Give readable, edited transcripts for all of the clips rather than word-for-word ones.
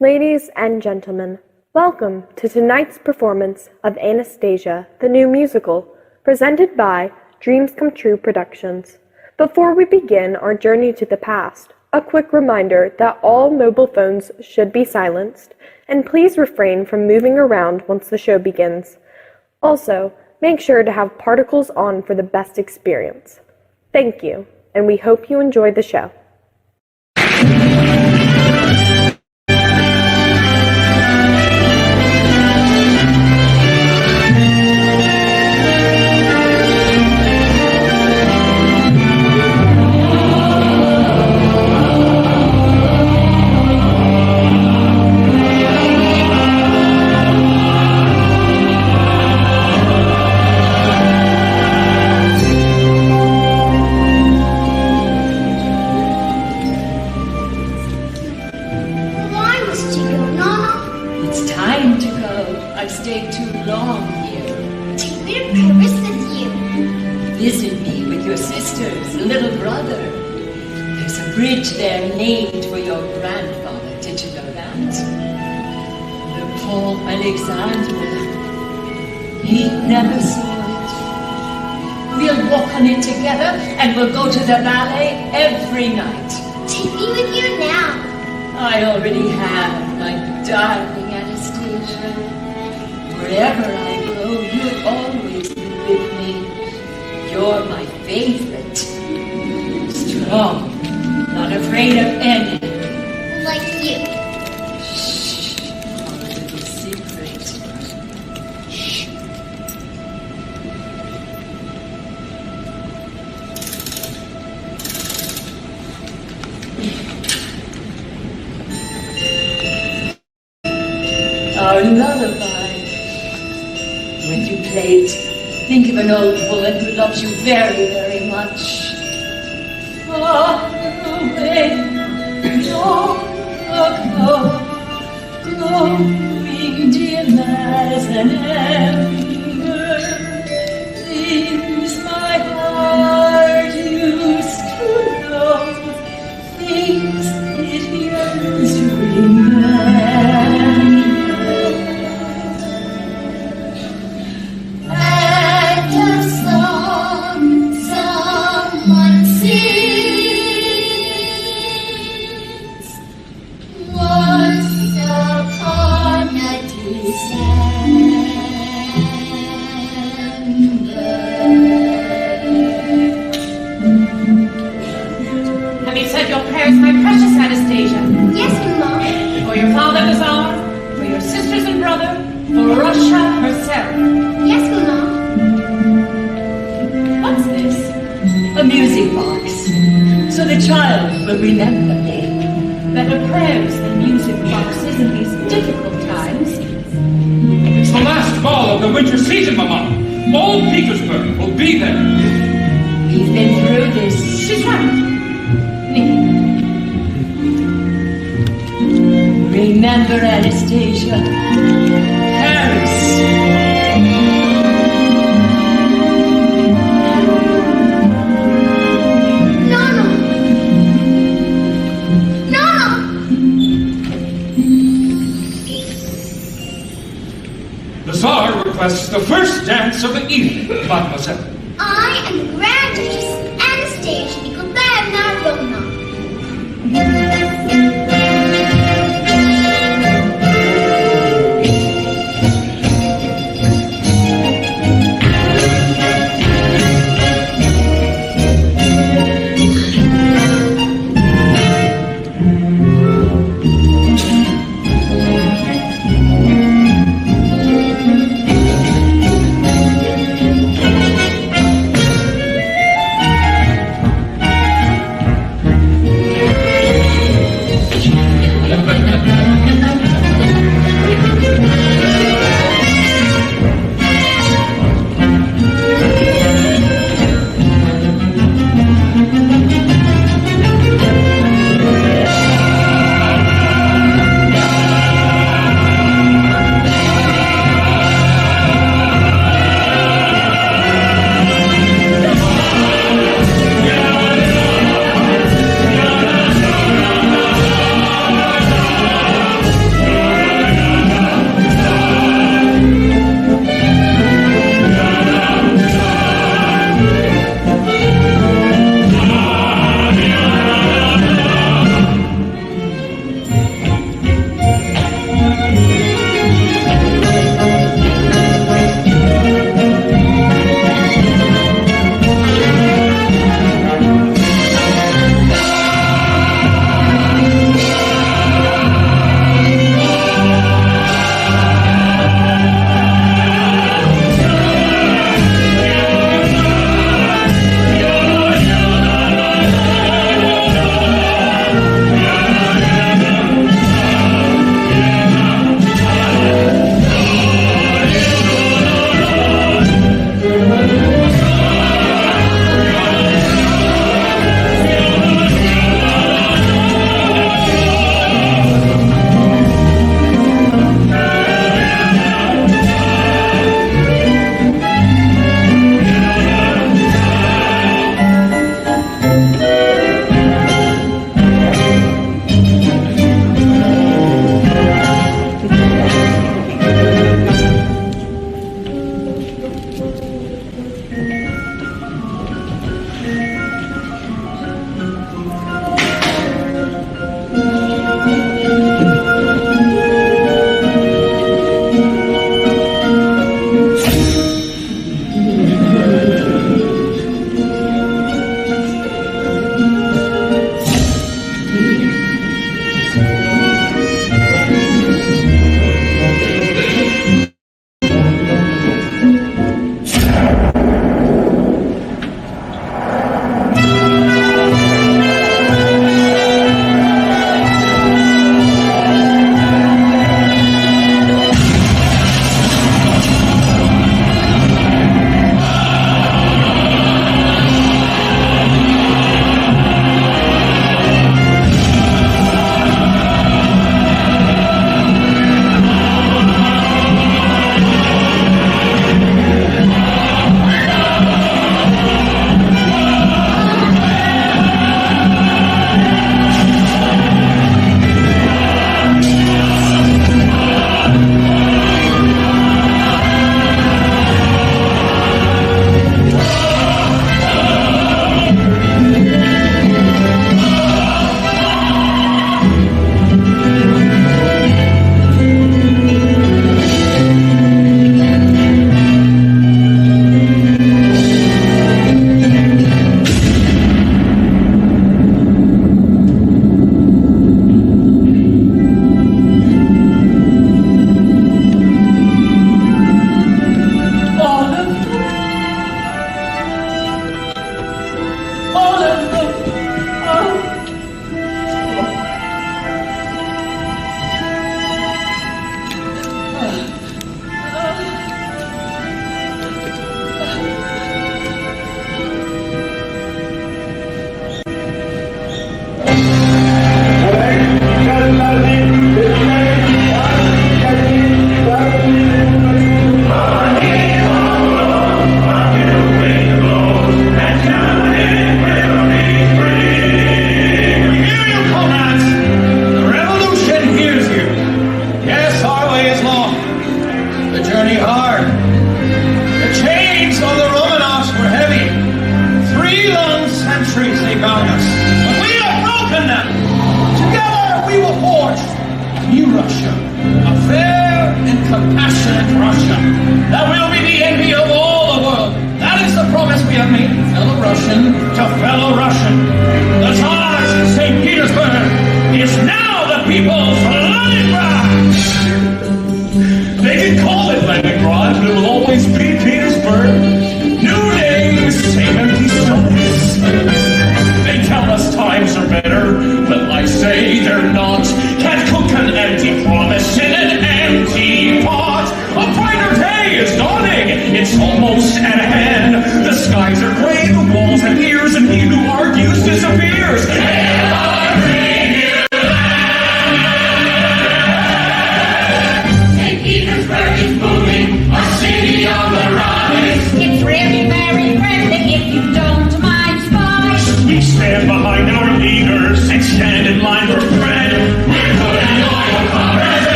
Ladies and gentlemen, welcome to tonight's performance of Anastasia, the new musical, presented by Dreams Come True Productions. Before we begin our journey to the past, a quick reminder that all mobile phones should be silenced, and please refrain from moving around once the show begins. Also, make sure to have particles on for the best experience. Thank you, and we hope you enjoy the show. Visit me with your sisters, little brother. There's a bridge there named for your grandfather. Did you know that? The Paul Alexandre. He never saw it. We'll walk on it together and we'll go to the ballet every night. Take me with you now. I already have, my darling Anastasia. Wherever I go, you'll always be with me. You're my favorite. Strong, not afraid of any. Like you. Shh. Our little secret. Shh. Our lullaby. When you play it, think of an old woman who loves you very, very much. Far away, long ago, glowing dim as an ember, things my heart used to know, things it yearns to remember. Have you said your prayers, my precious Anastasia? Yes, Mama. For your father, the Tsar, for your sisters and brother, for Russia herself. Yes, Mama. What's this? A music box, so the child will remember me. Better prayers than music boxes in these difficult times. It's the last ball of the winter season, Mama. All Petersburg will be there. We've been through this. She's right. Remember, Anastasia, Paris. The Tsar requests the first dance of the evening, Mademoiselle. I am the Grand Duchess Anastasia Nikolayevna Romanov.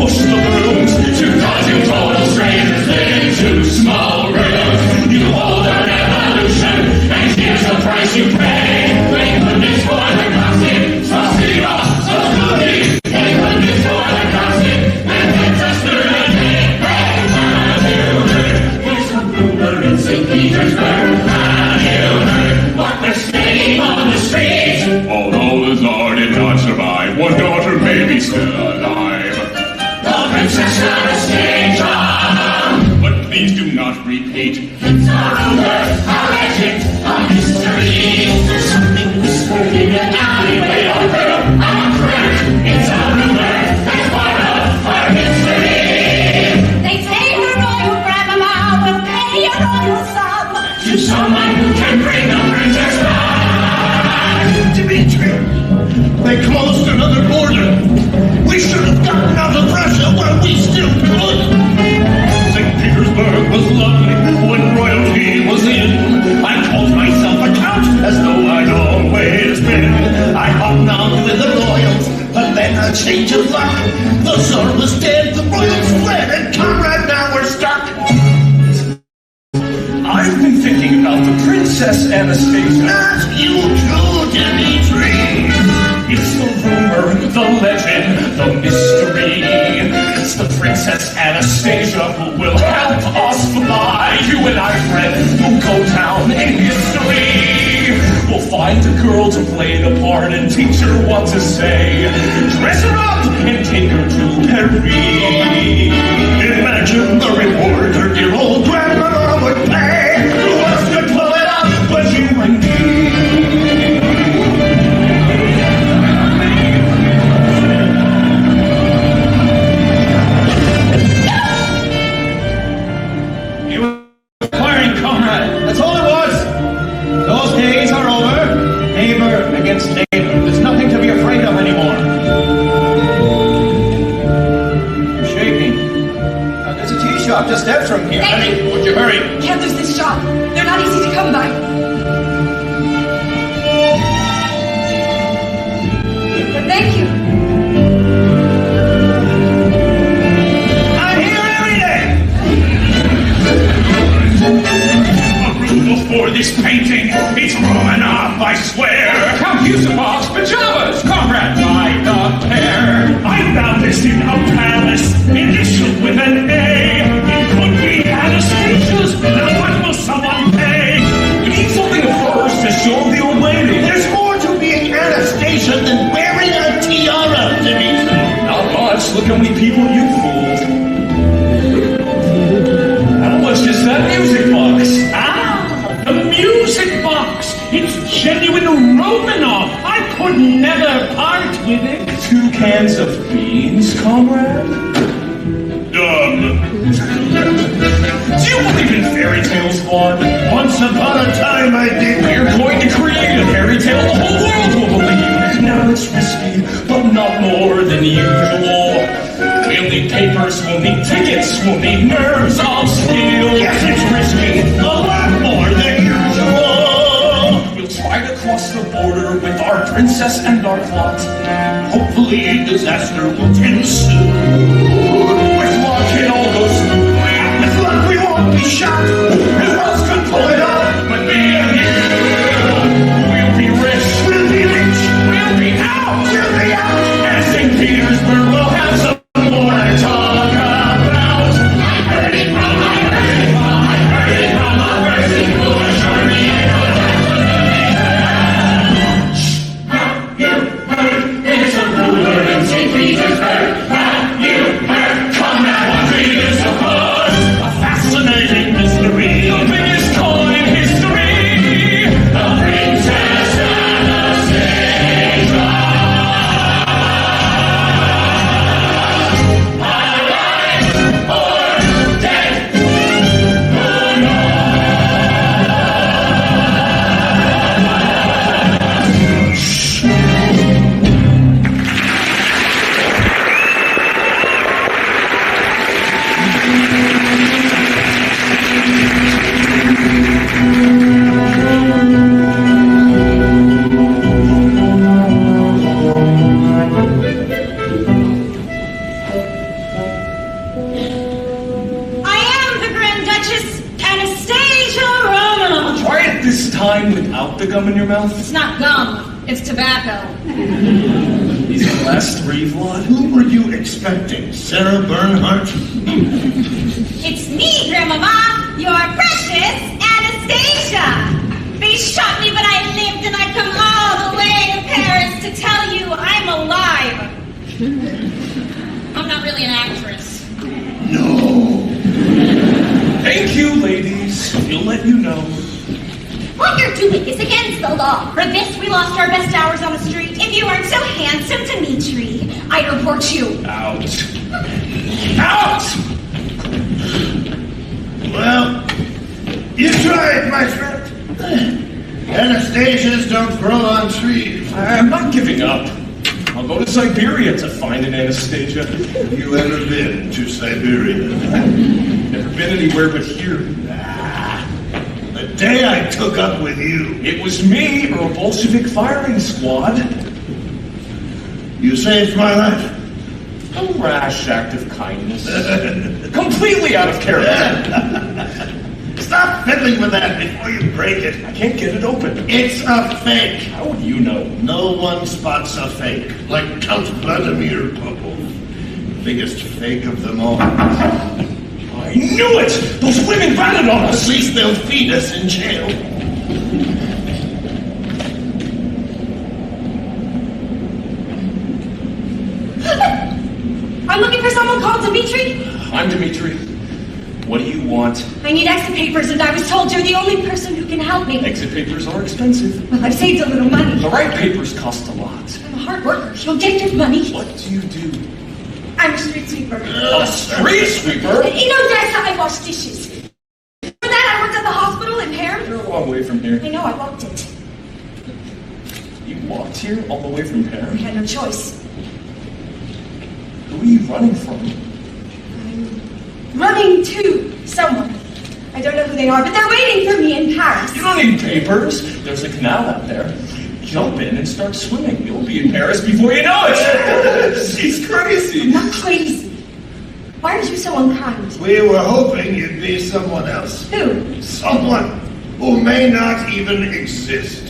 most of the rooms. 2,000 total strangers live in 2 small rooms. You hold a revolution, and here's the price you pay. Thank goodness for the gossip, Saucira, so goody. Thank goodness for the gossip, and it's a student day. Have you heard? There's a rumor in St. Petersburg. Have you heard what they're saying on the streets? Although the Tsar did not survive, one daughter may be still alive. The Princess Anastasia! But please do not repeat. It's a rumor, a legend, a mystery. Something whispered in an alleyway or room, a crack. It's a rumor, that's part of our history. They say her royal grandmama will pay a royal sum To someone who can bring the princess back. Dimitri, they closed another border. We should have gotten out of Russia while we still could. St. Petersburg was lovely when royalty was in. I called myself a count as though I'd always been. I hobnobbed with the royals, but then a change of luck. The Tsar was dead, the royals fled, and Conrad now we're stuck. I've been thinking about the Princess Anastasia. Not you too, Dimitri. It's the rumor, the legend, the mystery. It's the Princess Anastasia who will help us fly. You and I, Fred, will go down in history. We'll find a girl to play the part and teach her what to say. Dress her up and take her to Paris. Imagine the reward her dear old grandmother would pay. Who else could pull it off but you and me? You were firing, comrade. That's all it was. Those days are over. Neighbor against neighbor. There's nothing to be afraid of anymore. You're shaking. There's a tea shop just steps from here. Thank Would you hurry? Can't lose this shop. They're not easy to come by. But thank you. I'm here every day. Approval for this painting. It's wrong enough, I swear. Count Yusuphov's pajamas, comrade, by the pair. I found this in a palace, initialed with an A. It could be Anastasia's. Now what will someone pay? We need something of hers to show the old lady. There's more to being Anastasia than wearing a tiara, Dimitri. Not much. Look how many people you fooled. How much is that music box? Ah, the music box. It's genuine Romanov. I could never part with it. 2 cans of beans, comrade? Dumb. Do you believe in fairy tales, Vaughn? Once upon a time I did. We're going to create a fairy tale the whole world will believe. Now it's risky, but not more than usual. We'll need papers, we'll need tickets, we'll need nerves of steel. Yes, it's risky. A lot more than usual. We'll try to cross the border with our princess and our plot. Hopefully disaster won't ensue. With luck, it all goes smoothly. With luck we won't be shot. Who else could pull it off But me and you, we'll be rich, We'll be rich. we'll be out. We'll be out. And St. Petersburg will have some more to talk about. I heard it from my person, I heard it from a person who assured me it was absolutely bad. Have you heard? There's a rumor in St. Petersburg. Have you heard? I am the Grand Duchess Anastasia Romanov. Try it this time without the gum in your mouth. It's not gum, it's tobacco. These are the last three, Vlad. Who were you expecting? Sarah Bernhardt? It's me, Grandmama, your precious Anastasia. They shot me, but I lived, and I come all the way to Paris to tell you I'm alive. I'm not really an actress. No. Thank you, ladies. We'll let you know. What you're doing is against the law. For this, we lost our best hours on the street. If you aren't so handsome, Dimitri, I'd report you. Out. Out! Well, you tried, my friend. Anastasias don't grow on trees. I'm not giving up. I'll go to Siberia to find an Anastasia. Have you ever been to Siberia? Never been anywhere but here. The day I took up with you, It was me or a Bolshevik firing squad. you saved my life. A rash act of kindness. Completely out of character. Stop fiddling with that before you break it. I can't get it open. It's a fake. How would you know? No one spots a fake, like Count Vladimir Popov. Biggest fake of them all. I knew it! Those women ratted on At us! least they'll feed us in jail. I'm looking for someone called Dimitri. I'm Dimitri. What do you want? I need exit papers, and I was told you're the only person who can help me. Exit papers are expensive. Well, I've saved a little money. The right papers cost a lot. I'm a hard worker. You'll get your money. What do you do? I'm a street sweeper. A street sweeper? In Odessa, I wash dishes. For that, I worked at the hospital in Paris. You're a long way from here. I know, I walked it. You walked here all the way from I Paris? had no choice. Who are you running from? Running to someone. I don't know who they are, but they're waiting for me in Paris. You don't need papers. There's a canal out there. Jump in and start swimming. You'll be in Paris before you know it. She's crazy. I'm not crazy. Why are you so unkind? We were hoping you'd be someone else. Who? Someone who may not even exist.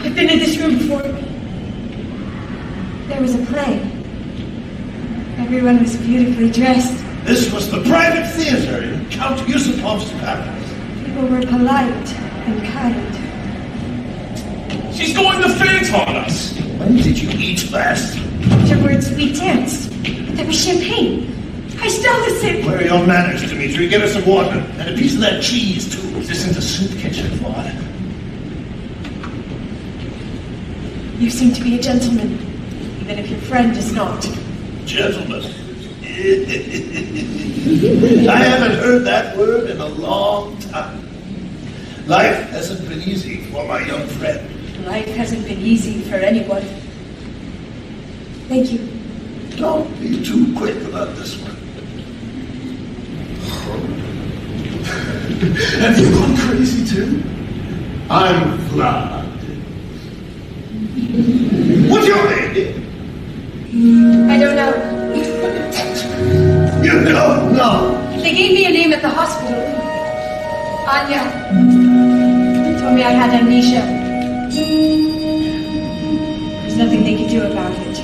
I've been in this room before. There was a play. Everyone was beautifully dressed. This was the private theater in Count Yusupov's palace. People were polite and kind. She's going to faint on us. When did you eat last? Afterwards, we danced. There was champagne. I still was sick. Where are your manners, Dimitri? Get us some water and a piece of that cheese, too. This isn't a soup kitchen, Vlad. You seem to be a gentleman, even if your friend is not. Gentlemen. I haven't heard that word in a long time. Life hasn't been easy for my young friend. Life hasn't been easy for anyone. Thank you. Don't be too quick about this one. Have you gone crazy too? I'm Vlad. What's your name? I don't know. You don't know. They gave me a name at the hospital. Anya. They told me I had amnesia. There's nothing they could do about it.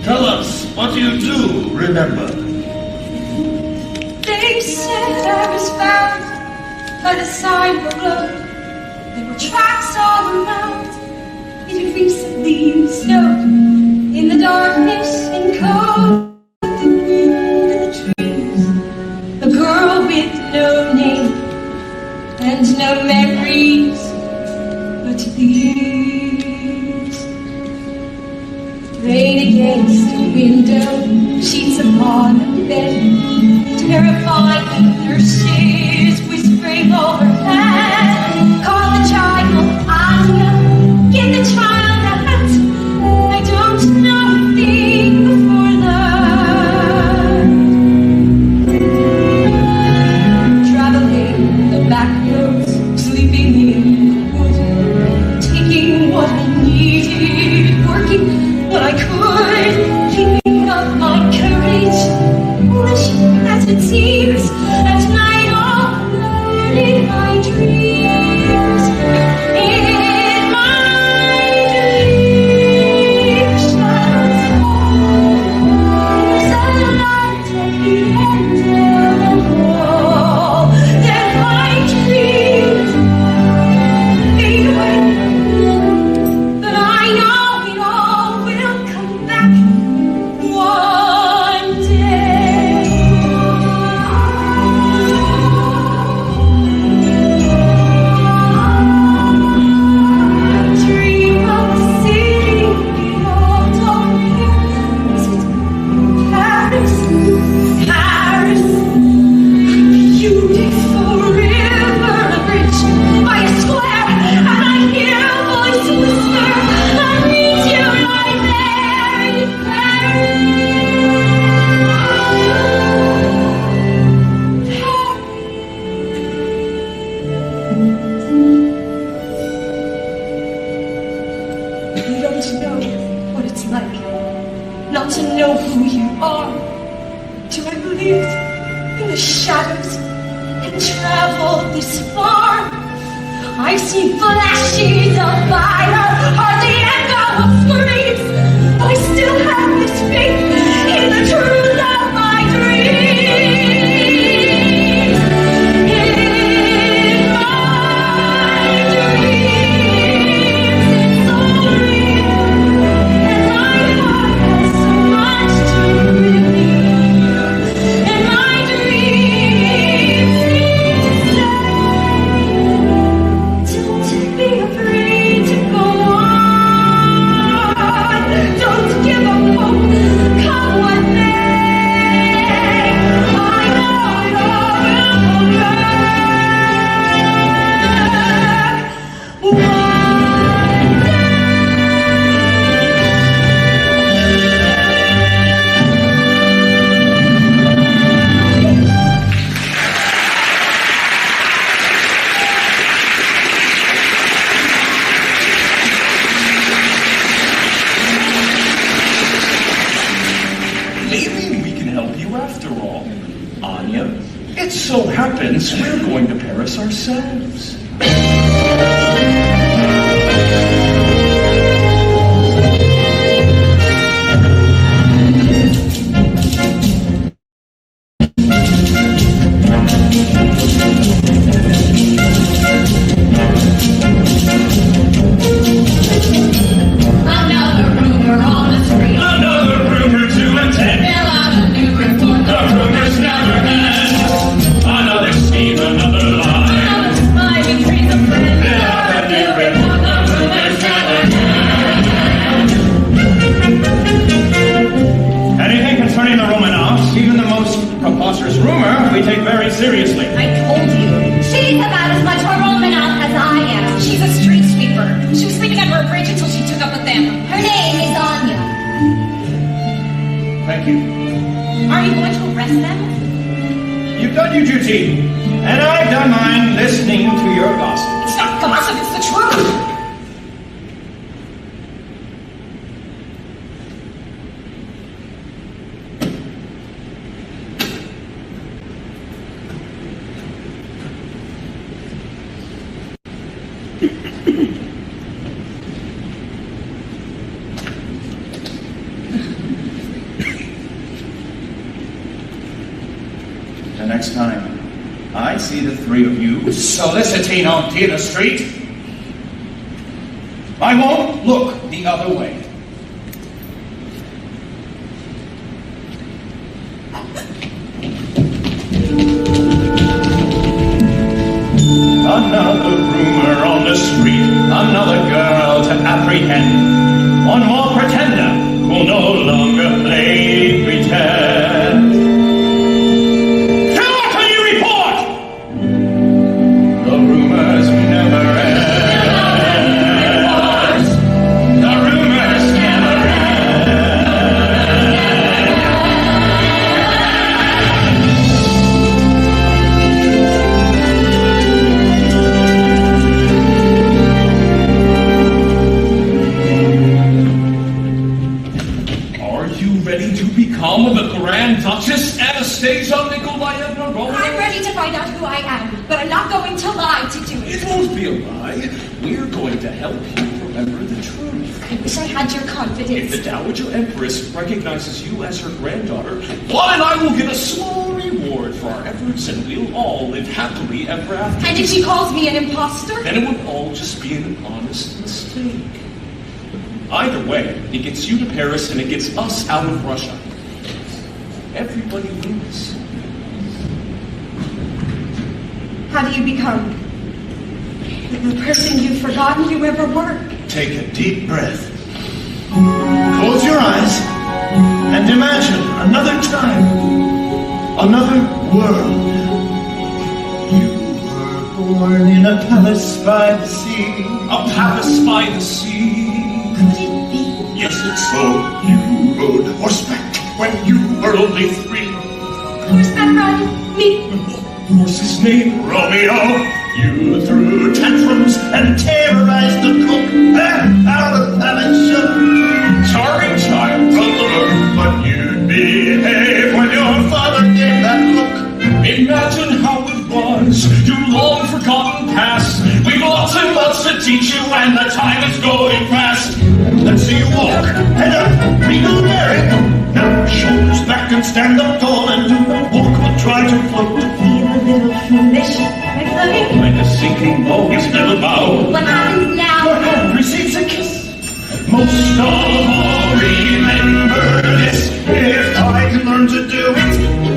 Tell us, what do you do, remember? They said I was found by the side of a road. There were tracks all around. It had recently snowed in the darkness and cold. The wind and the trees. A girl with no name and no memories but these. Rain against the window, sheets upon the bed, terrified nurses whispering overhead. Call the child, Anya, give the child a hat. I don't know a thing before that. Traveling the back roads, sleeping in the wood, taking what I needed, working what I could. like not to know who you are. To have lived in the shadows and traveled this far. I've seen flashes of fire, heard the echo of screams. I still have this faith in the truth of my dreams. In my dreams, it's so real, and my heart has so much to reveal. And my dreams seem to say, don't be afraid to go on. Don't give up hope, come what may. I know you're will come back one Maybe we can help you after all. Anya, it so happens we're going to Paris ourselves. Another rumor on the street. Another rumor to attend. Fill out a new report. The rumors never end. Another scheme, another lie. Another spy betrays a friend. Fill out a new report. The rumors never end. Anything concerning the Romanovs, even the most preposterous rumor, we take very seriously. I told you, she's about as much a Romanov as I am. She's a street sweeper. She was sleeping under a bridge until she took up with them. Her name is Anya. Thank you. Are you going to arrest them? You've done your duty, and I've done mine listening to your gossip. It's not gossip, it's the truth. The next time I see the three of you soliciting on Theatre Street, I won't look the other way. Another rumor on the street, another girl to apprehend, one more pretender who'll no longer play pretend. Now what can you report? The rumors never end. The rumors never Are you ready to become the Grand Duchess Anastasia Nikolaevna Romanov? I'm ready to find out who I am, but I'm not going to lie to do it. It won't be a lie. We're going to help you remember the truth. I wish I had your If confidence. the Dowager Empress recognizes you as her granddaughter, Juan and I will get a small reward for our efforts, and we'll all live happily ever after. And if she calls me an imposter? Then it would all just be an honest mistake. Either way, it gets you to Paris and it gets us out of Russia. Everybody wins. How do you become the person you've forgotten you ever were? Take a deep breath. Close your eyes and imagine another time, another world. You were born in a palace by the sea. A palace by the sea. Could it be? Yes, it's so. You rode horseback when you were only 3. Who's that run? Me. What's his name? Romeo, you threw tantrums and terrorized the cook and out of palace. Charming teach you, and the time is going fast. Let's see you walk. Head up, regal bearing. Now shoulders back and stand up tall and do not walk but try to float. Feel a little foolish. Like floating. Like a sinking boat, you still bow. What happens now? Your hand receives a kiss. Most of all, remember this. If I can learn to do it,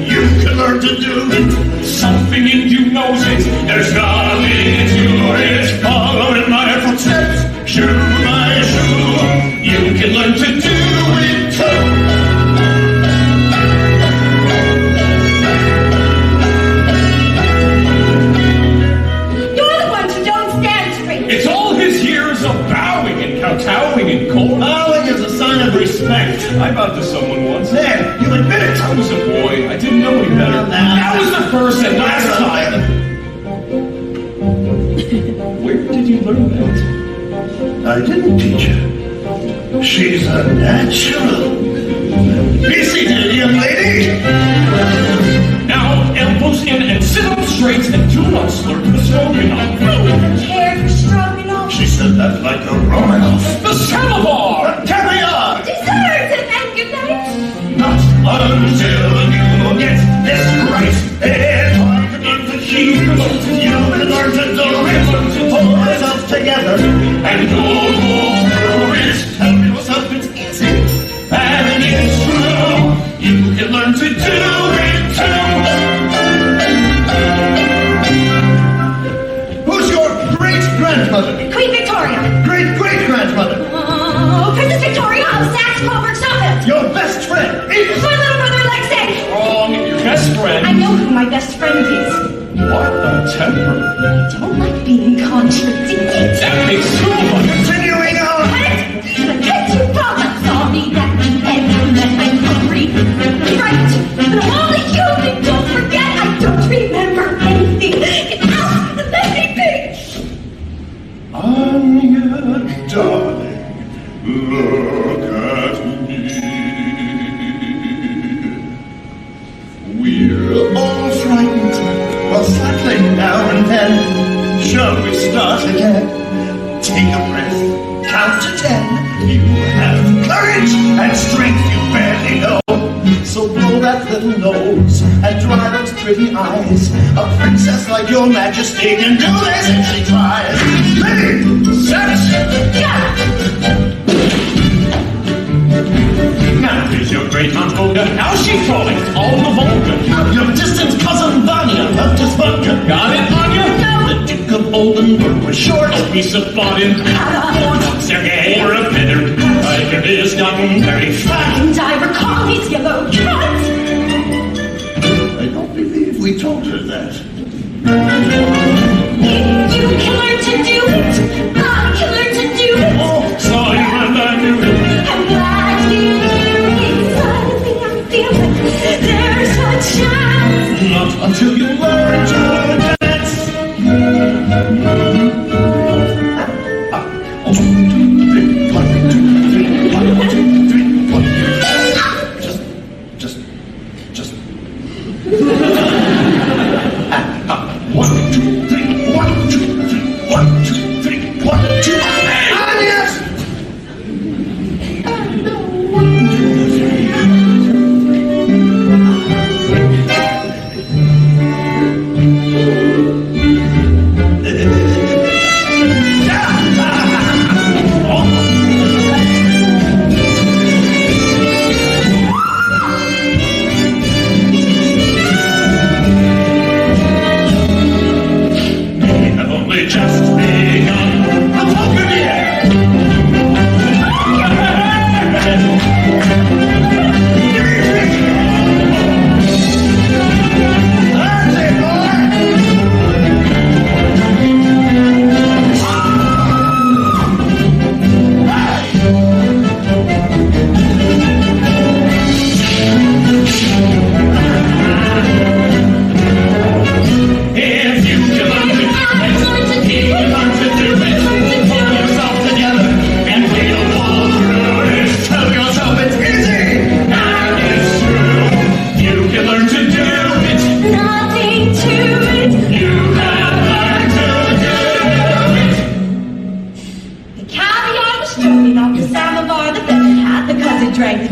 you can learn to do it. Something in you knows it. There's nothing to it. Following my footsteps, shoe by shoe. You can learn to do it too. It's all his years of bowing and kowtowing and cold. Bowing is a sign of respect. I bowed to someone once. There, you admit it. I was a boy. I didn't know any better. That was the first and last time. Where did you learn that? I didn't teach her. She's a natural. Be seated, young lady. Now, elbows in and sit up straight and do not slurp the stroganoff. I wouldn't care for stroganoff. She said that like a Romanoff. The samovar! Caviar! Desserts and then good night. Not until you get this right. If I can learn to keep you can learn to do it. Pull yourself together And go through it. tell yourself it's easy. And it's true. You can learn to do it too. Who's your great-grandmother? Queen Victoria. Great-great-grandmother? Oh, Princess Victoria of Saxe-Coburg-Suffolk. Your best friend? My little brother Alexei. Wrong, your best friend. I know who my best friend is. What a temper. I don't like being contradicted. That makes too much. Continuing on. What? The kids you brought up saw me that and that I'm hungry. Right. But I'm only human. Don't forget, I don't remember anything. Get out and let me be. Anya, darling, look at me. We're all frightened while settling now and then. Shall we start again? Take a breath, count to 10. You have courage and strength you barely know. So blow that little nose and dry those pretty eyes. A princess like your majesty can do this if she tries. Ready, set, Yeah. Now here's your great Aunt Olga. How's she crawling? All the Volga. your distant cousin Vanya left his vodka. Got it, Anya? The Duke of Oldenburg was short. A piece of fodder. Sergei. Or a feather. Tiger is gotten very fat. And I recall his yellow cat. I don't believe we told her that. You can learn to do it. I can learn to do it. Oh, sorry, and I knew it. I'm glad you knew it. Suddenly I'm feeling there's a chance. Not until you learn to dance. 1, 2, 3, 1, 2, 3, 1, 2, 3, 1. Just. 1, 2, 3, 1, 2, 3, 1, 2, 3, 1, 2. Ah, yes!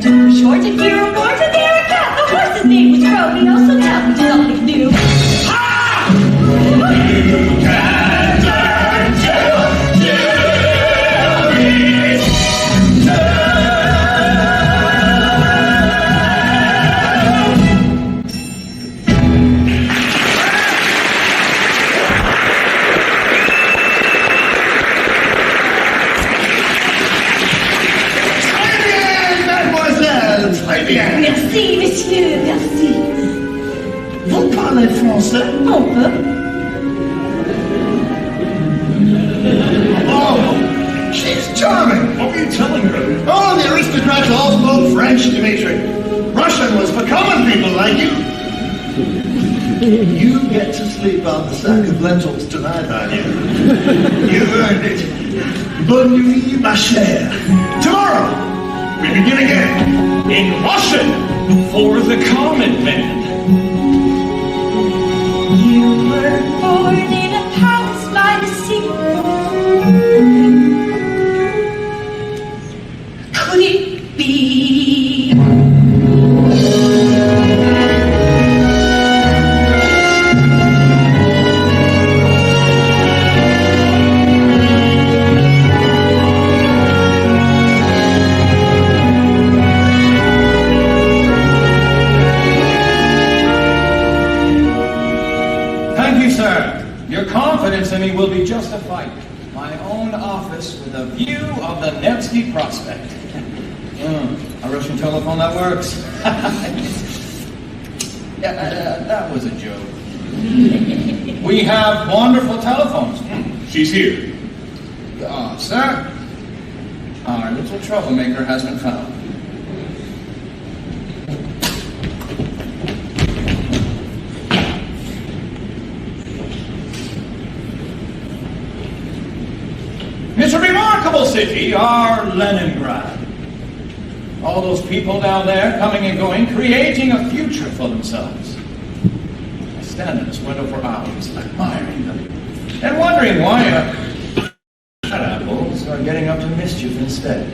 super short, and here a horse, and there a cat. The horse's name was Romeo, so now we do something new. Merci, monsieur, merci. Vous parlez français? On peut. Oh, she's charming. What were you telling her? Oh, the aristocrats all spoke French, Dimitri. Russian was for common people like you. You get to sleep on the sack of lentils tonight, aren't you? You earned it. Bonne nuit, ma chère. Tomorrow, we begin again. In Russian, for the common man. You were born in a palace by the sea. Could it be? Thank you, sir. Your confidence in me will be justified. My own office with a view of the Nevsky Prospect. A Russian telephone that works. That was a joke. We have wonderful telephones. She's here. Sir, our little troublemaker has been found. It's a remarkable city, our Leningrad. All those people down there coming and going, creating a future for themselves. I stand in this window for hours, admiring them, and wondering why apples are getting up to mischief instead.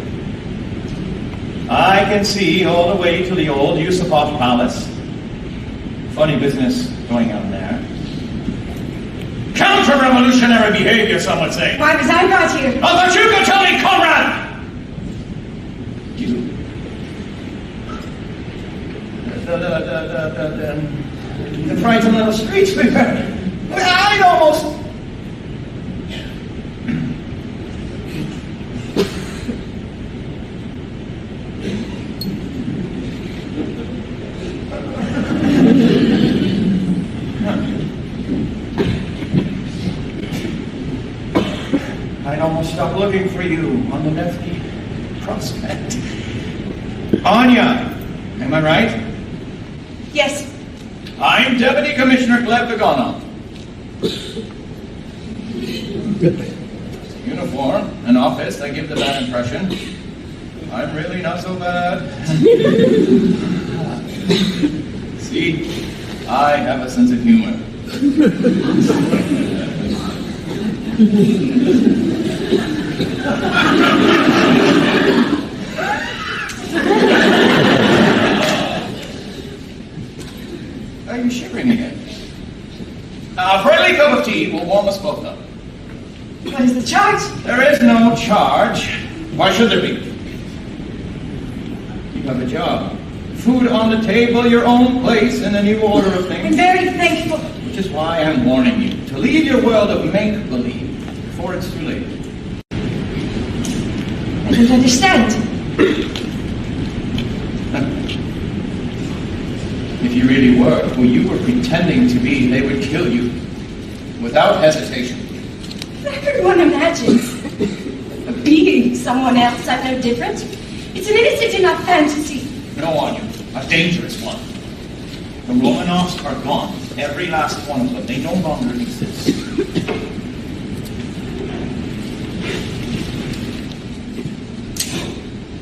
I can see all the way to the old Yusupov Palace. Funny business going on there. Counter-revolutionary behavior, some would say. Why was I brought here? Oh, but you could tell me, comrade! You. The frightened little streets we were. I'd almost. I'd almost stop looking for you on the Nevsky Prospect. Anya, am I right? Yes. I'm Deputy Commissioner Gleb Begonov. Uniform, an office, I give the bad impression. I'm really not so bad. See, I have a sense of humor. Are you shivering again? A friendly cup of tea will warm us both up. What is the charge? There is no charge. Why should there be? You have a job. Food on the table, your own place in the new order of I'm things. very thankful. Which is why I'm warning you to leave your world of make-believe before it's too late. I don't understand. If you really were who you were pretending to be, they would kill you without hesitation. Everyone imagines being someone else. I'm no different. It's an innocent enough fantasy. No, Anya, a dangerous one. The Romanovs are gone. Every last one of them. They no longer exist.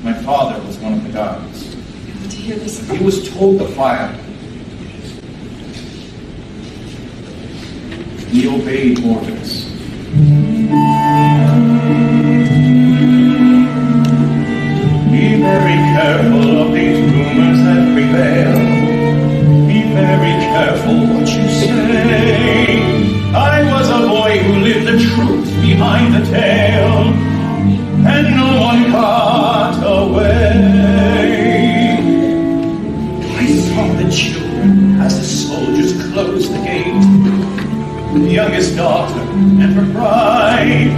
My father was one of the guards. To hear this. He was told to fire. He obeyed orders. Be very careful of the the tale, and no one got away. I saw the children as the soldiers closed the gate, the youngest daughter and her bride,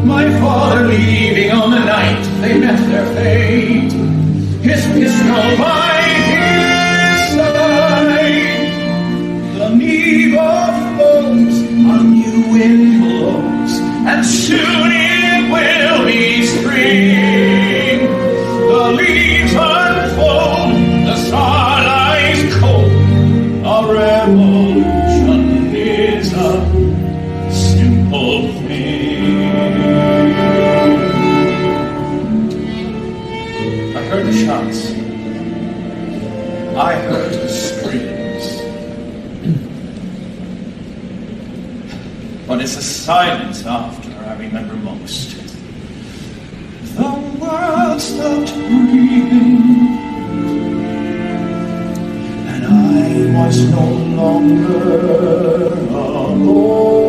my father leaving on the night they met their fate, his pistol by his side. The Nebo flows, a new wind blows, and soon it will be spring. The leaves unfold, the star lies cold. A revolution is a simple thing. I heard the shots. I heard the screams. But it's the silence after I remember most. The world stopped breathing, and I was no longer a boy.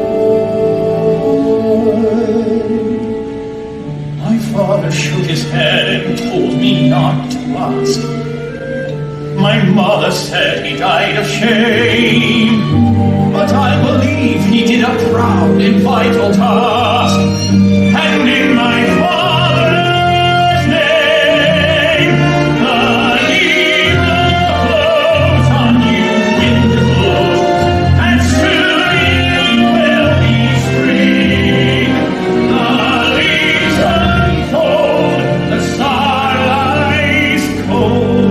My father shook his head and told me not to ask. My mother said he died of shame, but I believe he did a proud and vital task, and in my father's name, the Nebo flows, a new wind blows, and soon it will be spring. The leaves unfold, the star lies cold.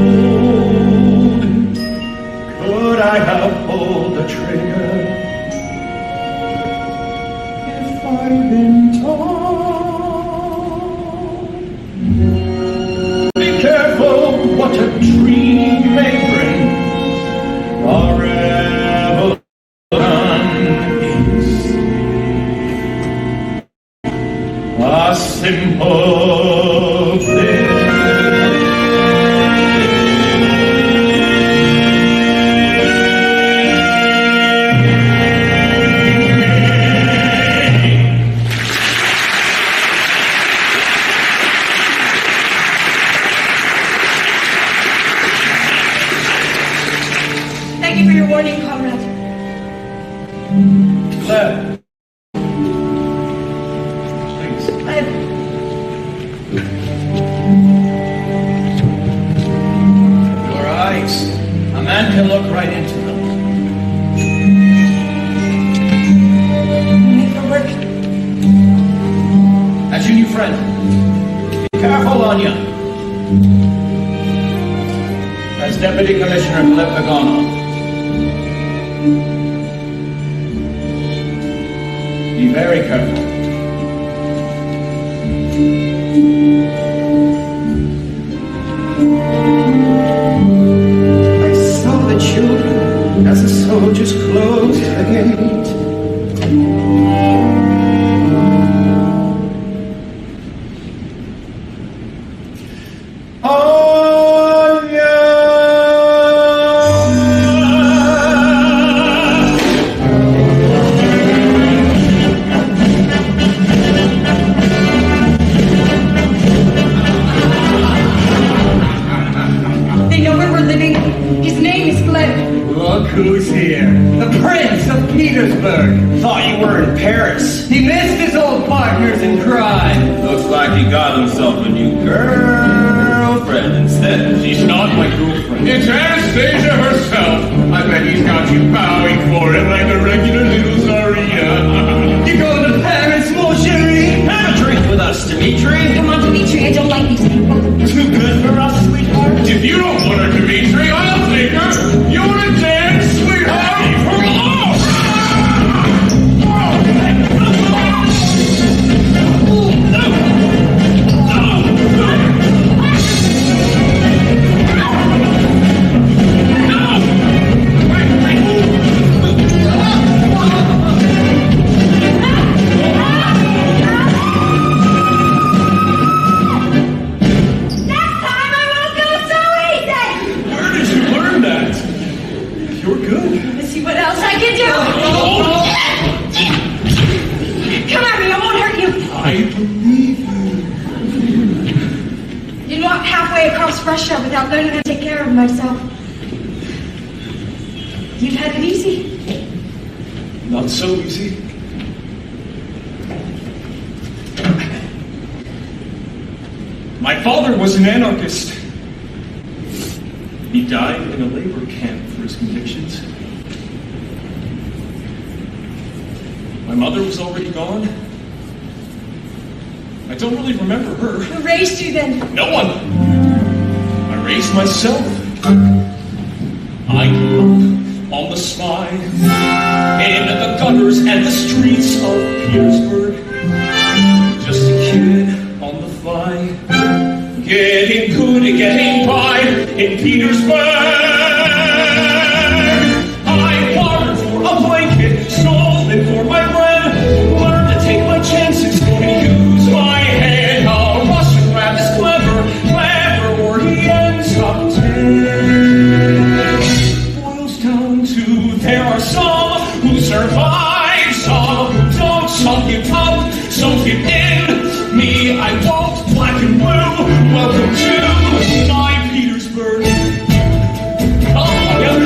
Could I have pulled the trigger if I'd been told? Be careful what a dream may bring. A revolution is a simple thing. Thank you for your warning, comrade. Gleb. Please. Your eyes. A man can look right into them. Make for work. That's your new friend. Be careful, Anya. That's Deputy Commissioner Gleb Vagonov. Be very careful. I saw the children as the soldiers closed the gate. They know where we're living. His name is Gleb. Look who's here. The Prince of Petersburg. Thought you were in Paris. He missed his old partners in crime. Looks like he got himself a new girlfriend instead. She's not my girlfriend. It's Anastasia herself. I bet he's got you bowing for him like a regular little Tsarina. You going to Paris, mon chéri? Have a drink with us, Dimitri. Come on, Dimitri, I don't like these people. Too good for us, sweetheart. If you don't want her, Dimitri, I'll take her. You want to dance, sweetheart? Next time I won't go so easy! without learning how to take care of myself. You've had it easy. Not so easy. My father was an anarchist. He died in a labor camp for his convictions. My mother was already gone. I don't really remember her. Who raised you then? No one. I raised myself. I grew up on the sly, in the gutters and the streets of Petersburg. Just a kid on the fly, getting good and getting by in Petersburg. I bartered for a blanket, stolen for my bread, learned to take my chances and use my head. A Russian rat is clever, or he ends up dead. Boils down to there are some who survive, some who don't. Some give up, some give in. Me, I won't. Black and blue. Welcome to my Petersburg. Oh, yeah.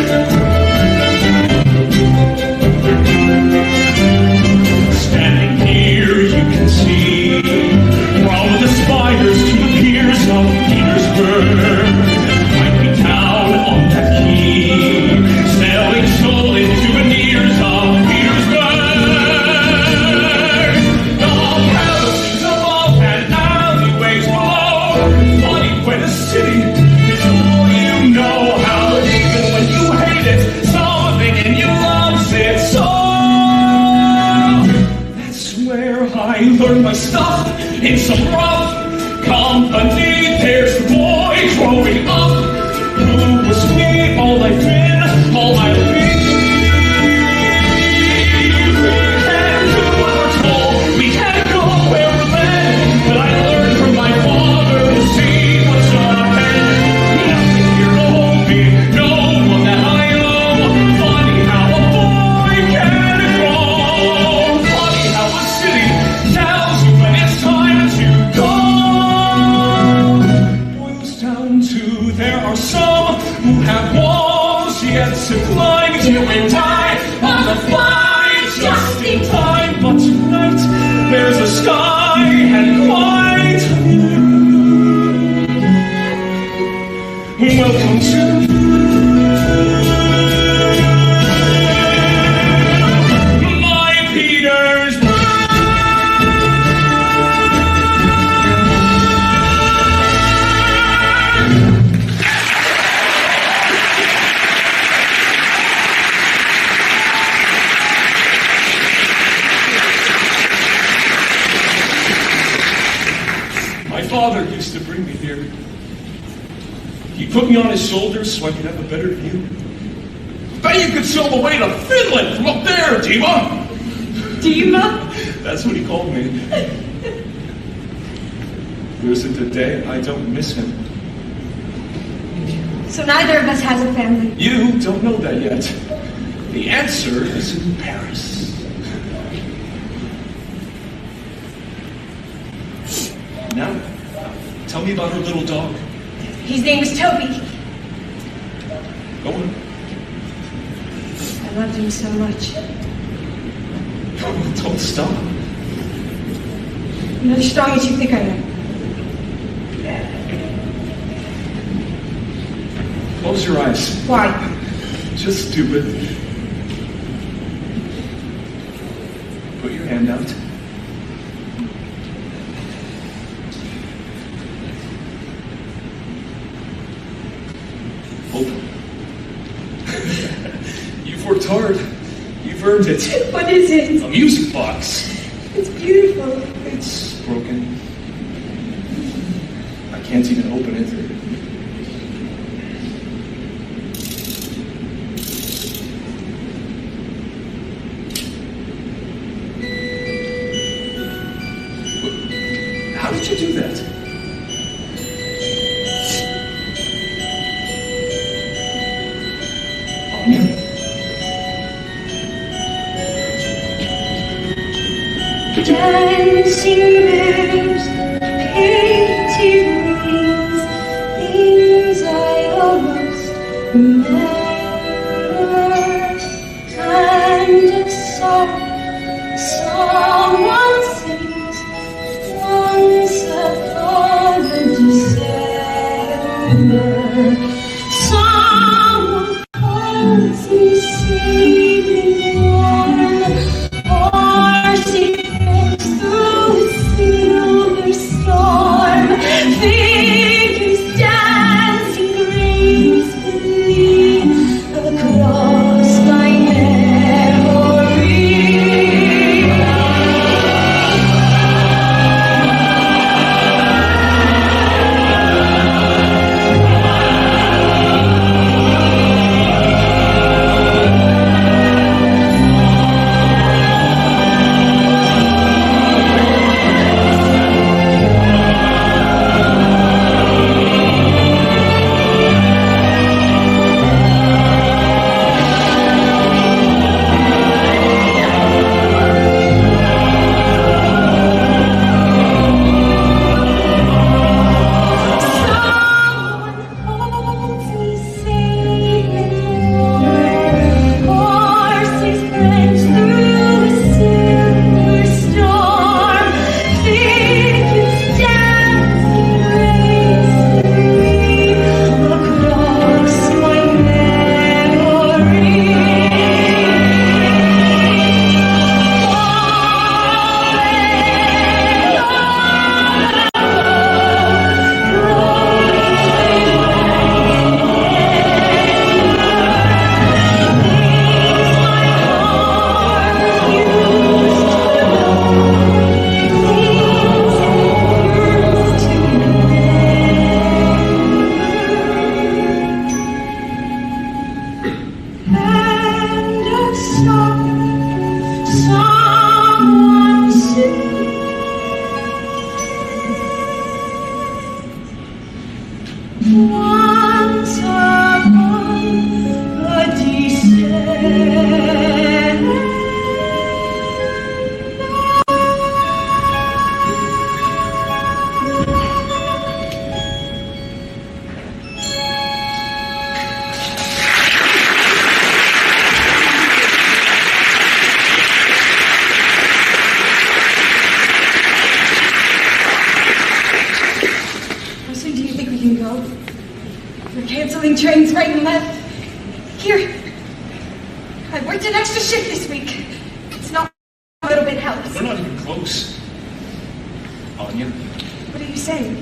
Standing here, you can see from the spires to the piers of Petersburg. I'd be down on that quay, sailing stolen souvenirs of Petersburg. The palaces above and alleyways below. Funny when a city is all you know. How even when you hate it, something in you loves it so. That's where I learned my stuff in some rough company. There's the boy growing up who was me, all I've been, all I've been. We can't go where we're led, but I learned from my father to see what's ahead. Nothing here to hold me, no one that I know. Funny how a boy can grow. Funny how a city tells you when it's time to go. Boils down to there are some who have walls yet to climb. You and I on the fly, just in time. But tonight there's a sky and quite a view. Welcome to my Petersburg. My father used to bring me here. He put me on his shoulders so I could have a better view. Bet you could sail the way to Finland from up there, Dima! Dima? That's what he called me. There isn't a day I don't miss him. So neither of us has a family. You don't know that yet. The answer is in Paris. Now, tell me about her little dog. His name is Toby. Go on. I loved him so much. Don't stop. I'm not as strong as you think I am. Close your eyes. Why? Just stupid. Put your hand out. Open. You've worked hard. You've earned it. What is it? A music box. It's beautiful. It's broken. I can't even open it. How did you do that? Anya? Dancing bears, painted wings, things I And a song someone sings once upon a December. Someone calls me sailing warm, horsey flies through a silver storm, figures dancing gracefully across my memory. Once upon a December. How soon do you think we can go? We're canceling trains right and left. Here, I worked an extra shift this week. It's not a little bit helps. We're not even close. Anya, What are you saying?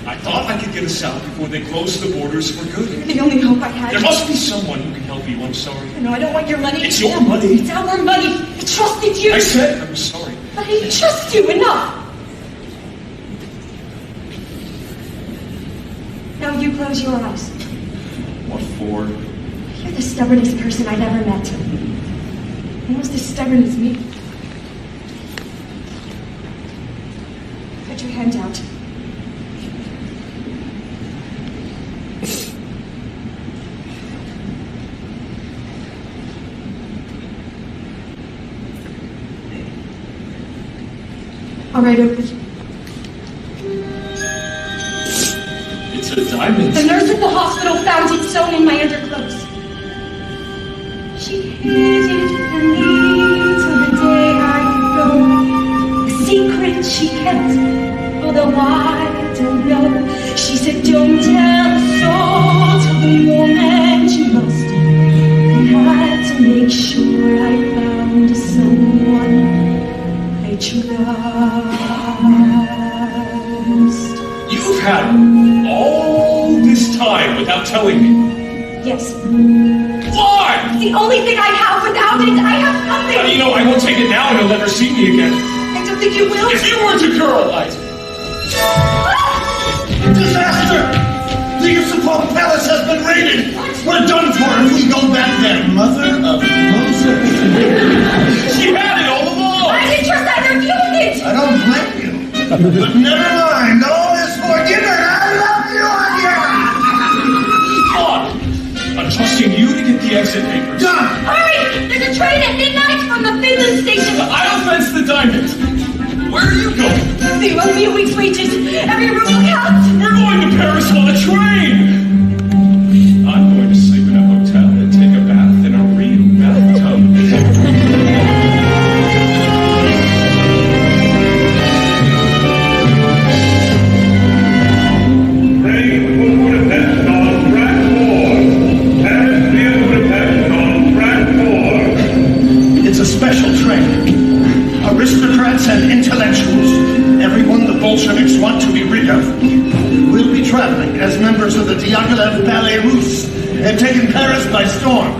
I thought I could get us out before they closed the borders for good. You're the only hope I had. There must be someone who can help you. I'm sorry. No, I don't want your money. It's your money. It's our money. I trusted you. I said I'm sorry. But I didn't trust you enough. Now you close your eyes. What for? You're the stubbornest person I've ever met. Almost as stubborn as me. Put your hand out. All right, open. It's a diamond. The nurse at the hospital found it sewn in my underclothes. She hid it from me till the day I go. A secret she kept, although I don't know. She said, don't tell a soul till the moment you lost it. I had to make sure I found someone I trust. You've had all this time without telling me. Yes. Why? The only thing I have without it, I have nothing. You know, I won't take it now and you'll never see me again. I don't think you will. If you weren't a girl, I'd... Disaster! The Yusupov Palace has been raided! We're done for if we go back there, mother of Moses. She had it all along! I didn't trust either of you with it. I don't blame you. But never mind, all is forgiven. I love you, Anya! On! I'm trusting you to get the exit papers. Done! Hurry! There's a train at midnight from the Finland station. I'll fence the diamond. Where are you going? They owe me a week's wages. Every ruble counts. We're going to Paris on a train! as members of the Diaghilev Ballet Russe have taken Paris by storm.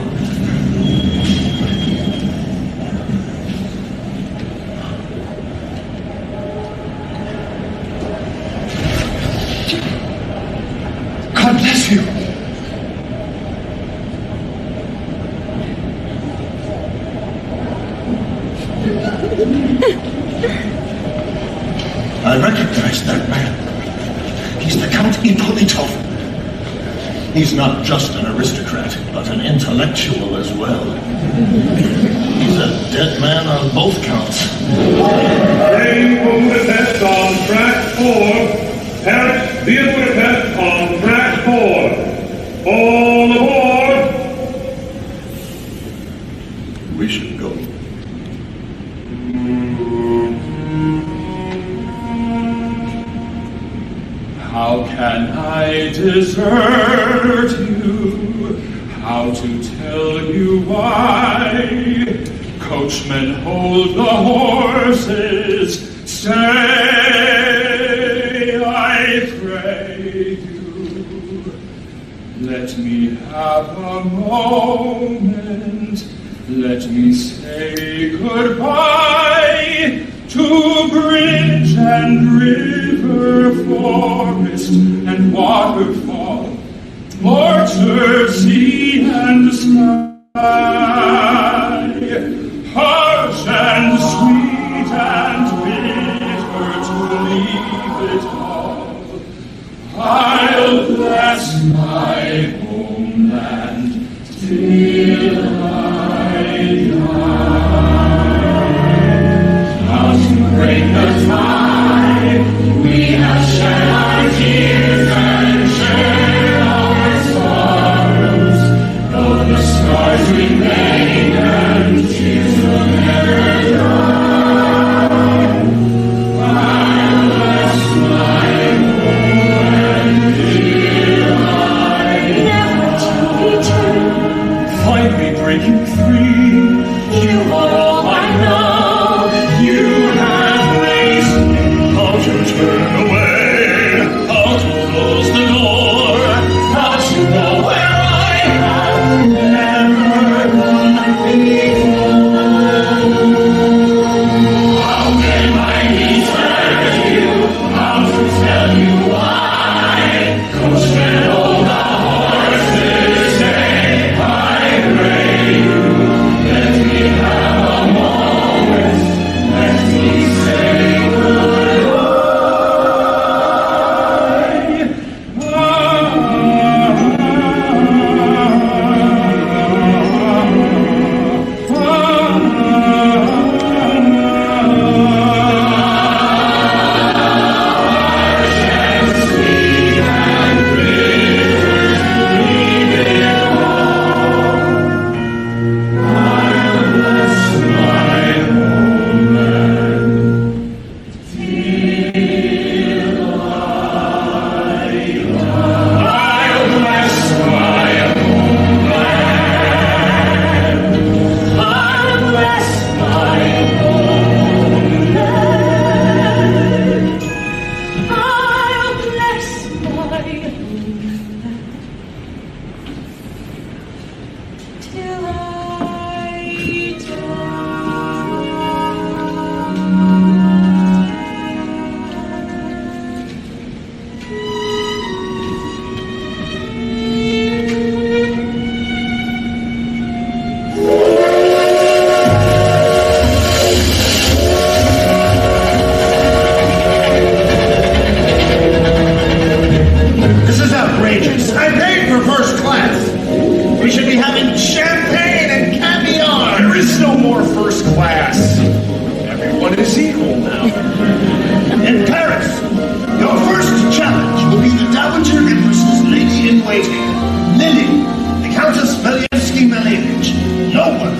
God bless you. I recognize that man. He's the Count Ippolitov. He's not just an aristocrat, but an intellectual as well. He's a dead man on both counts. Train for Budapest on track 4. Paris via Budapest on track 4. All aboard! We should go. How can I desert you? How to tell you why? Coachman, hold the horses. Stay, I pray you. Let me have a moment. Let me say goodbye to bridge and river, forest and waterfall, orchard, sea and sky, harsh and sweet and bitter to leave it all. I'll bless my homeland till I die. Break the tie, we have shed our tears and shared our sorrows. Though the scars remain and tears will never dry, I'll bless my homeland till I never to return. Finally breaking free, you are all I know. You have raised me. How to turn away, how to close the door, how to know where I have never gone before. How can I desert you? How to tell you why? Coachman, hold the horses, say, I pray you. Let me have a moment. Let me say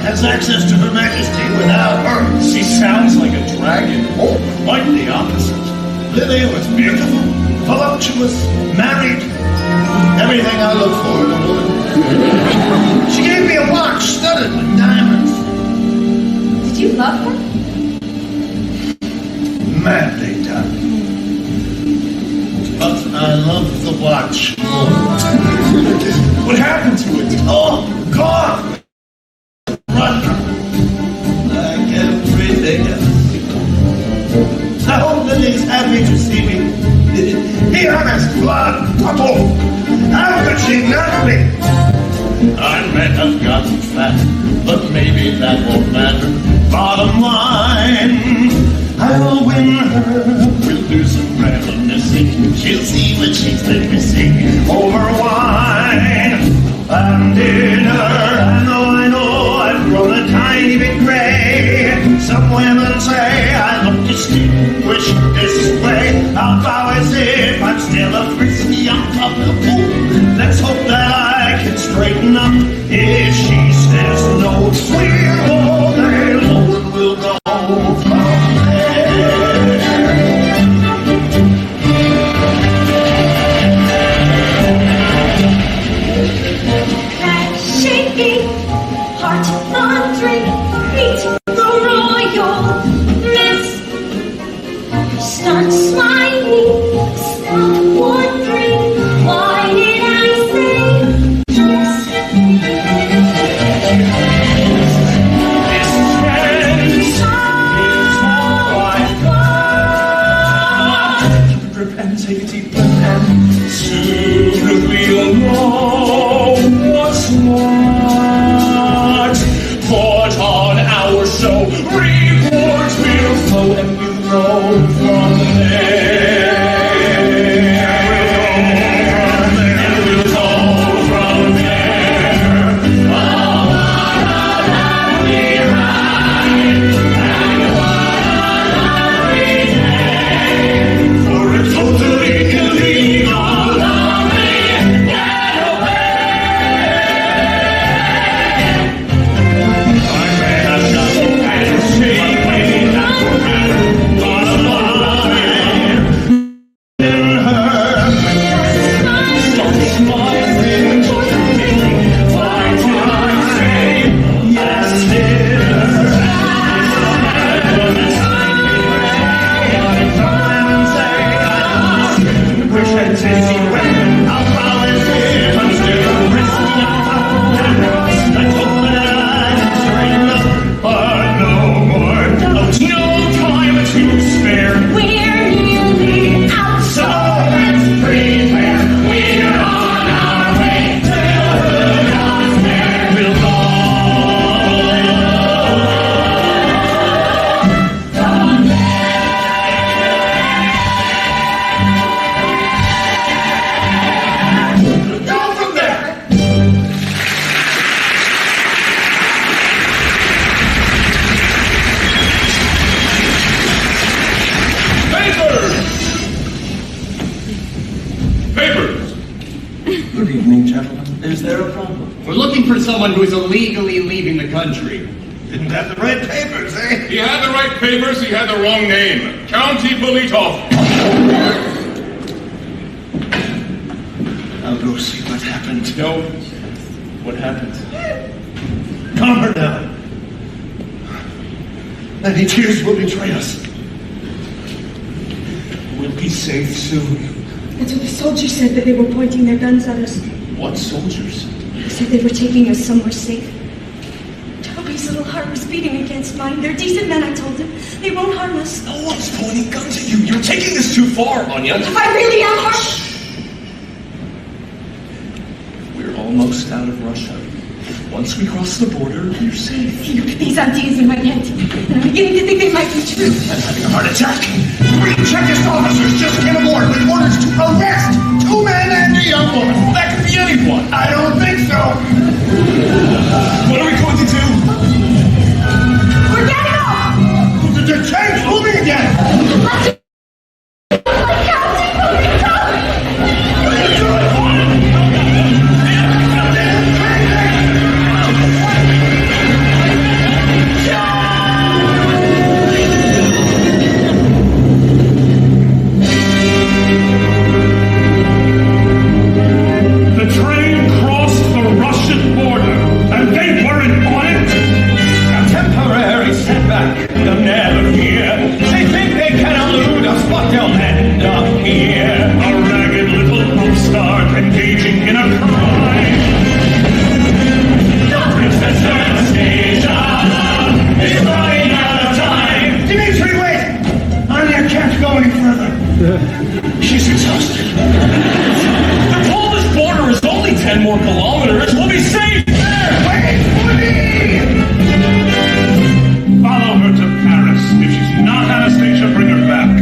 has access to Her Majesty without her. She sounds like a dragon. Oh, quite the opposite. Lily was beautiful, voluptuous, married, everything I look for in a woman. She gave me a watch studded with diamonds. Did you love her? Madly done. But I love the watch. What happened to it? Oh, God! Russia, like everything else. I hope Lily's happy to see me. Be honest, blood, couple. How could she not be? I may have gotten fat, but maybe that won't matter. Bottom line, I'll win her. We'll do some reminiscing. She'll see what she's been missing over wine and dinner. I know, I've grown a tiny bit gray. Some women say I look distinguished this way. I'll bow as if I'm still a frisky young couple. Let's hope that I can straighten up. If she says no, we'll all day long and we'll go from Head shaking, heart thundering, meet the royal miss. Start smiling, stop wondering, why did I say yes? and take a deep breath and soon we'll know what's what. Put on our show, rewards will flow and we'll grow from there. And we'll go from there. Oh, what a lovely ride, and what a lovely day for a totally illegal lovely getaway. I may have nothing and shaking, but a line in her. Stop smiling, why do I say yes, dear? Wish I'd taste you when I'll bow as if I'm still risking up. I hope that I can straighten up, but no more doubts, no time to spare. We're nearly out, So let's prepare. We're on our way to God's fair. We'll go from Go from there! Papers! Good evening, gentlemen. Is there a problem? We're looking for someone who is illegally leaving the country. Didn't have the right papers, eh? He had the right papers, he had the wrong name. County Bolitov. I'll go see what happened. No. What happened? Calm her down. Any tears will betray us. We'll be safe soon. That's what the soldiers said, that they were pointing their guns at us. What soldiers? They said they were taking us somewhere safe. Toby's little heart was beating against mine. They're decent men, I told him. They won't harm us. No one's pointing guns at you. You're taking this too far, Anya. If I really am harm... We're almost out of Russia. Once we cross the border, you're safe. Look at these ideas in my head. And I'm beginning to think they might be true. I'm having a heart attack. 3 Czechist officers just came aboard with orders to arrest 2 men and a young woman. That could be anyone. I don't think so. What are we going to do? We're getting off! The train's moving again. Let's... County Bolitov! What are you doing? 10 more kilometers, we'll be safe! Wait for me! Follow her to Paris. If she's not Anastasia, bring her back.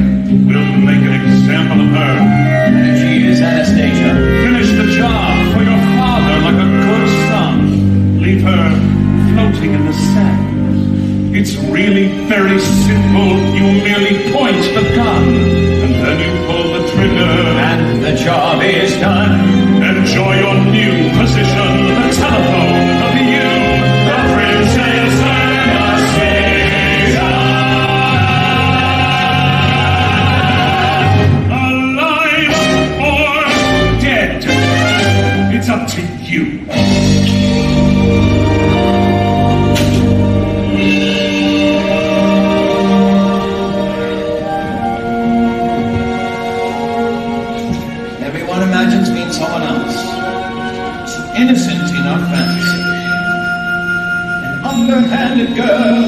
We'll make an example of her. And if she is Anastasia, Finish the job for your father like a good son. Leave her floating in the sand. It's really very simple. You merely point the gun, and then you pull the trigger. and the job is done. Enjoy your new position, the telephone, the view, the Princess Anastasia. Alive or dead, it's up to you. Everyone imagines being someone else. Innocent in our fantasy. An underhanded girl,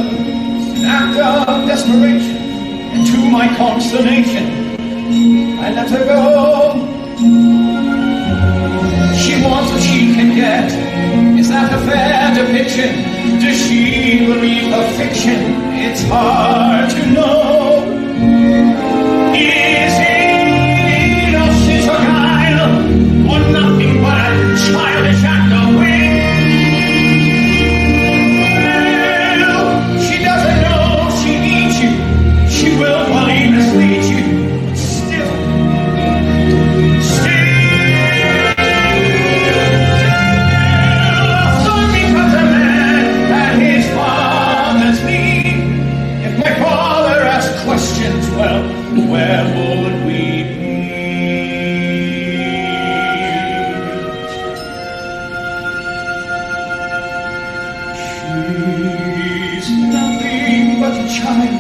an act of desperation. And to my consternation, I let her go. She wants what she can get. Is that a fair depiction? Does she believe her fiction? It's hard to know. Is it or she's a guile, or nothing but a childish act of will? She doesn't know she needs you. She will willfully mislead you. Still, so becomes a man at his father's knee. If my father asked questions, well, where would we be? She's nothing but a child,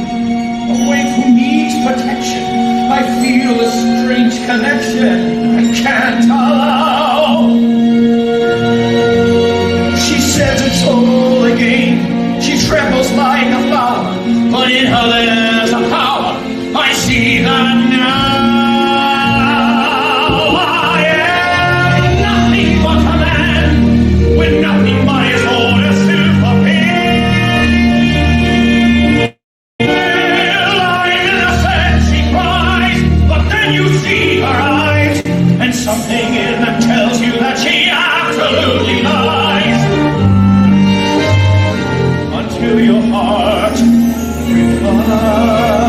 a waif who needs protection. I feel a strange connection I can't allow. She says it's all a game. She trembles like a flower, but in her there's a power. I see that now. I am nothing but a man with nothing but his orders to fulfill. I'm innocent, she cries, but then you see her eyes, and something in them tells you that she absolutely lies. Until your heart replies.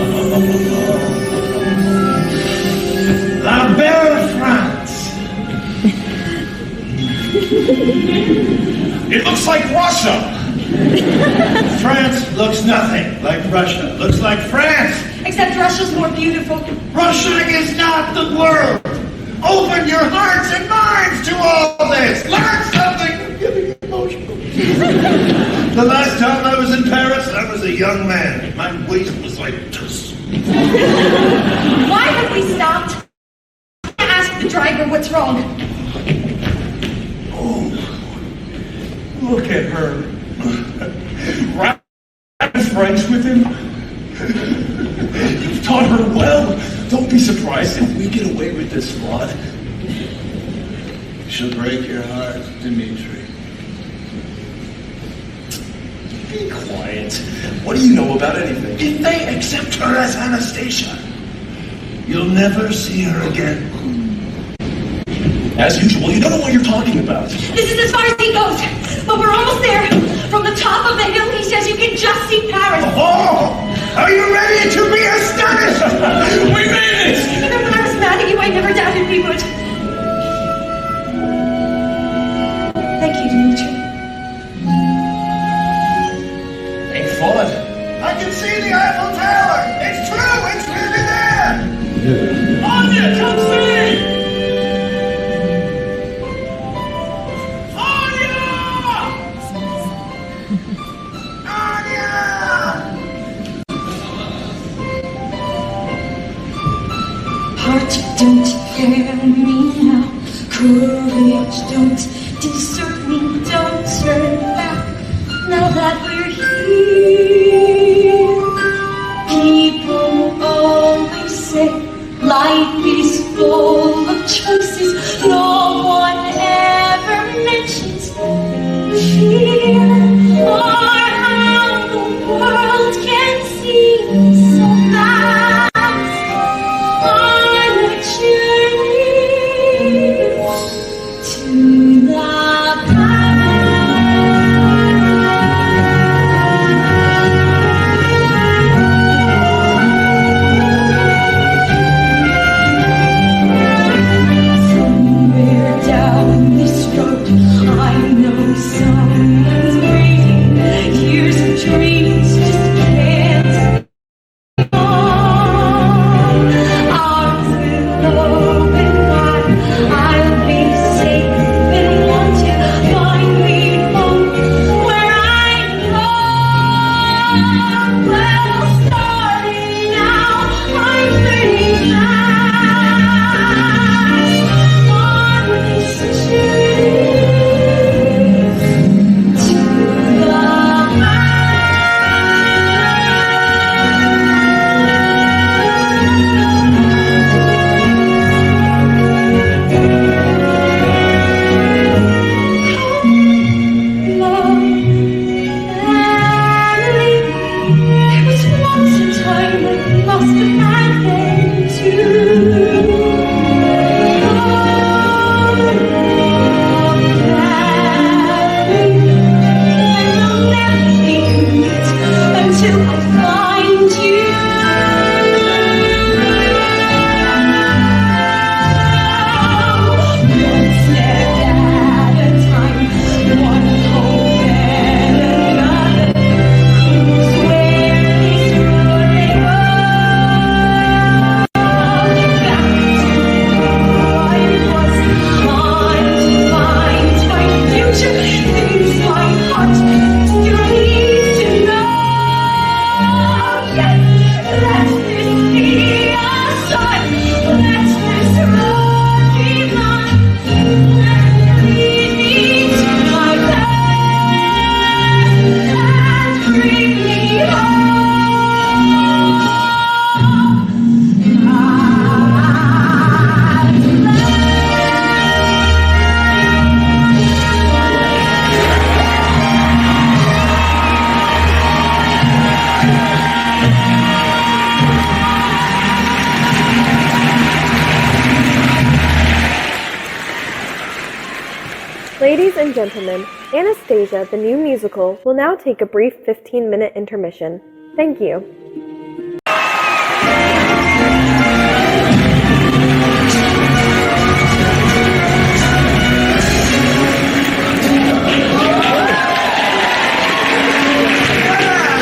But La belle France. It looks like Russia. France looks nothing like Russia. Looks like France. Except Russia's more beautiful. Russia is not the world. Open your hearts and minds to all this. Learn something. I'm getting emotional. The last time I was in Paris, I was a young man. My waist was like this. Why have we stopped? Ask the driver what's wrong. Oh, look at her. Right French with him. You've taught her well. Don't be surprised if we get away with this lot. She'll break your heart, Dimitri. Be quiet. What do you know about anything? If they accept her as Anastasia, you'll never see her again. As usual, you don't know what you're talking about. This is as far as he goes. But we're almost there. From the top of the hill, he says you can just see Paris. Oh! Are you ready to be astonished? We made it! Even when I was mad at you, I never doubted we would. Thank you, Dimitri. see the Eiffel Tower! It's true! It's really there! Anya, come see! Anya! Anya! Heart, don't fail me now. Courage, don't desert me. Don't turn back now that we're here. People always say life is full of choices. No one ever mentions fear or how the world can seem so vast on a journey to the somewhere down this road, I know someone's waiting. Years of dreams just can't arms will open wide. I'll be safe and want to find me home where I belong. Well, starting now, I'm burning fast on this journey to the until I find you. One step at a time, one hope and another. Who's where this road may go? Back to what it was, on to find my future. Things my heart still needs to know. Yes, let this be a sign. Let this road be mine. Let it lead me to my past and bring me home. Ladies and gentlemen, Anastasia, the new musical, will now take a brief 15-minute intermission. Thank you.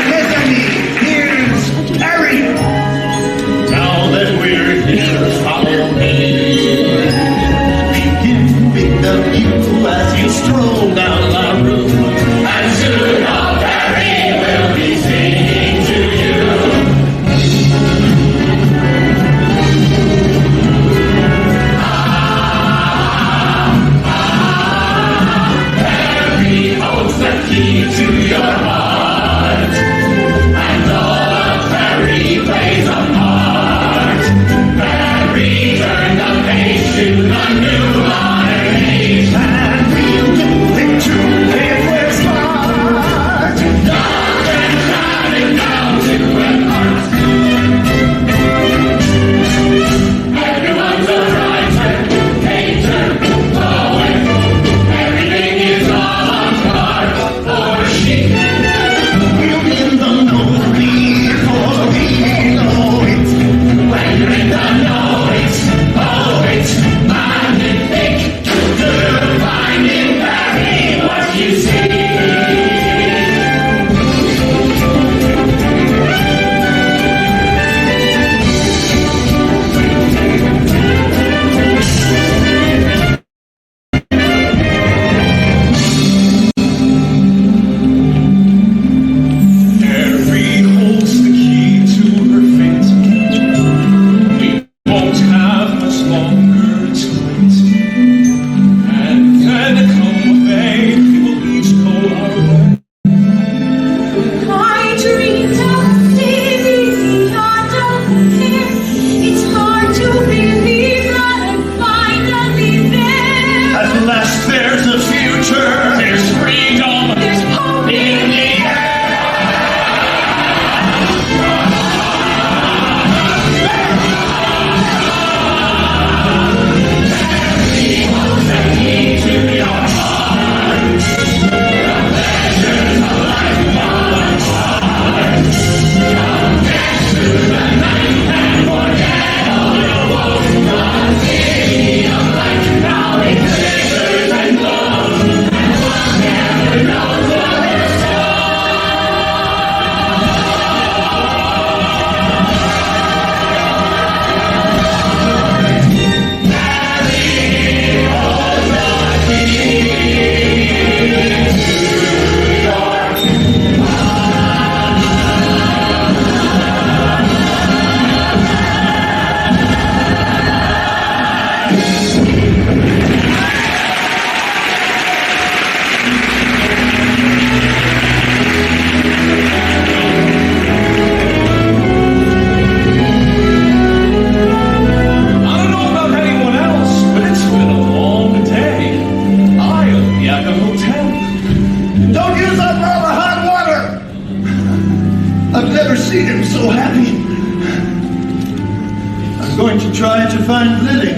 Mes amis, here's Perry! Now that we're here, follow me. Begin with the view as you stroll down my room. And soon all Perry will be singing to you. Perry holds the key to your heart, and all of Perry plays a part. Perry turned the page to the new modern age. And we'll do it too if we're smart! Doctrine shouted down to impart. Everyone's a writer, painter, poet. Everything is all a part for she. Don't use up all the hot water! I've never seen him so happy. I'm going to try to find Lily.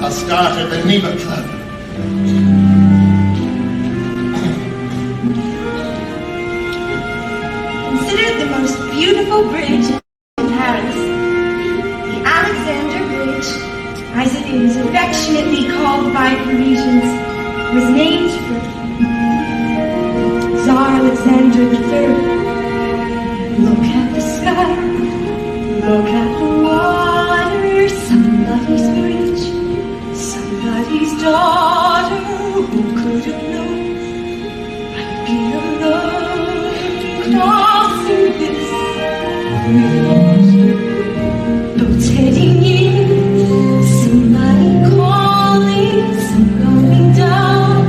I'll start at the Neva Club. Considered the most beautiful bridge in Paris, the Alexander Bridge, as it is affectionately called by Parisians, was named for Tsar Alexander III. Look at the sky, look at the water, somebody's bridge, somebody's daughter. Who could have known I'd be alone crossing this bridge? Boats heading in, somebody calling, some going down.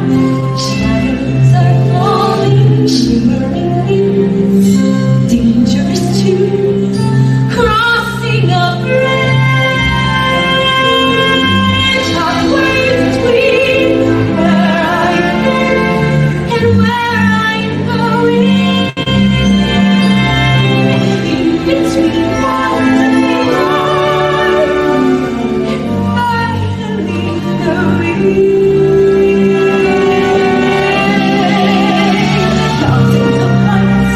Shadows are falling, shimmering winds, dangerous too, crossing a bridge. Halfway between where I've been and where I'm going, in between walls and finally the thousands of lights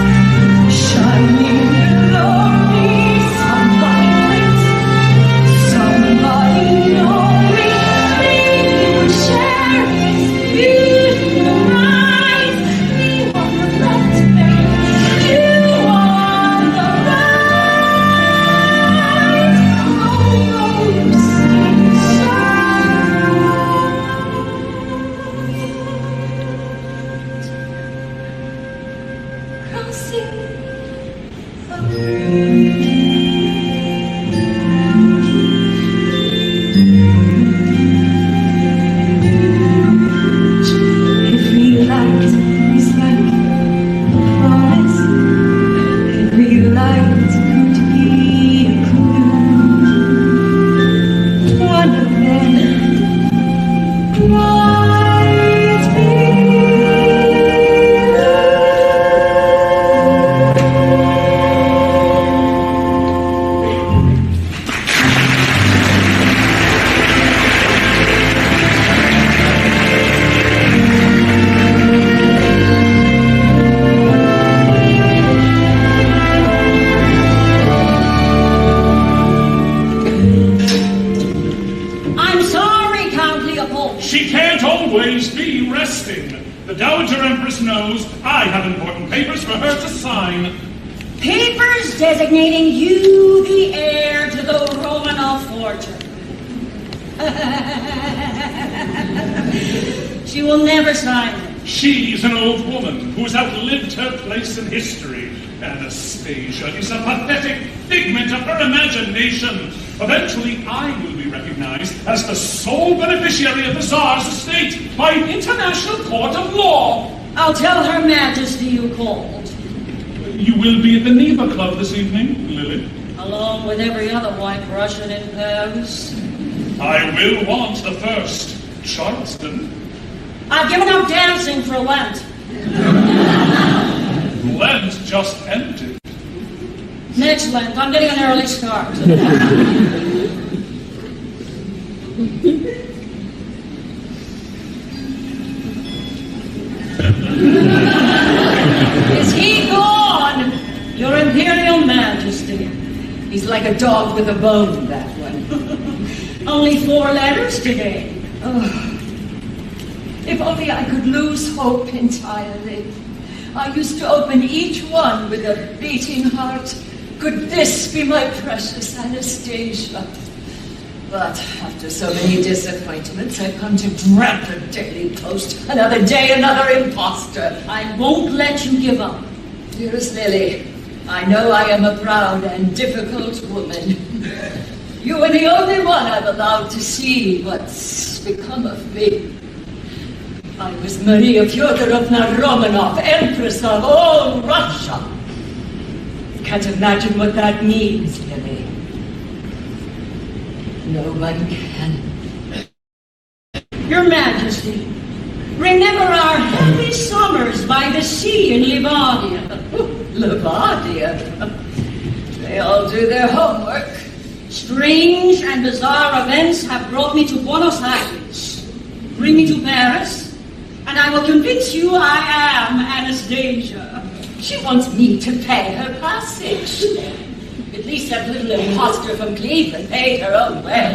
shining below me. Somebody lit, somebody knowing me would share his beautiful eyes. Me on the left bank, you on the right. Almost crossing a bridge. Every light is like a promise. Every light could be a clue. One of them might be I'm sorry, Count Leopold. She can't always be resting. The Dowager Empress knows I have important papers for her to sign. Papers designating you the heir to the Romanov fortune. She will never sign them. She's an old woman who's outlived her place in history. Anastasia is a pathetic figment of her imagination. Eventually, I will be recognized as the sole beneficiary of the Tsar's estate by an international court of law. I'll tell Her Majesty you called, You will be at the Neva Club this evening, Lily. along with every other white Russian in Paris. I will want the first, Charleston. I've given up dancing for Lent. Lent just ended. Next Lent, I'm getting an early start. Is he gone? Your Imperial Majesty. He's like a dog with a bone, that one. Only 4 letters today. Oh. If only I could lose hope entirely. I used to open each one with a beating heart. Could this be my precious Anastasia? But after so many disappointments, I've come to dread the daily post. Another day, another imposter. I won't let you give up. Dearest Lily, I know I am a proud and difficult woman. You are the only one I've allowed to see what's become of me. I was Maria Fyodorovna Romanov, Empress of all Russia. Can't imagine what that means, Lily. No one can. Your Majesty, remember our happy summers by the sea in Livadia. Levadia. They all do their homework. Strange and bizarre events have brought me to Buenos Aires. Bring me to Paris, and I will convince you I am Anastasia. She wants me to pay her passage. At least that little imposter from Cleveland paid her own way.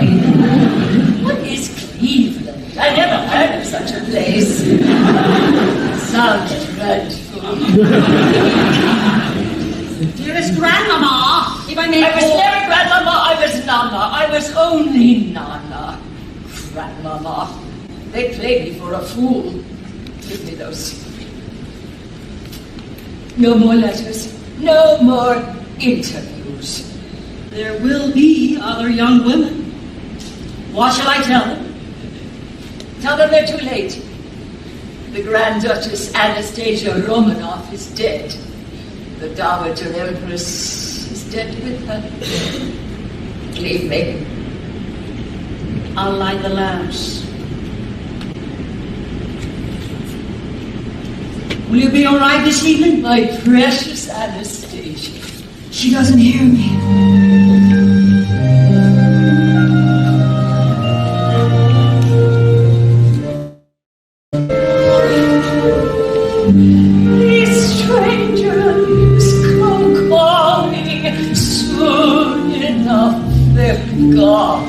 What is Cleveland? I never heard of such a place. Sounds dreadful. Dearest Grandmama, if I may I was call... never Grandmama, I was Nana. I was only Nana. Grandmama. They play me for a fool. Give me those. No more letters. No more interviews. There will be other young women. What shall I tell them? Tell them they're too late. The Grand Duchess Anastasia Romanov is dead. The Dowager Empress is dead with her. Leave me. I'll light the lamps. Will you be all right this evening? My precious Anastasia. She doesn't hear me. These strangers come calling. Soon enough they're gone.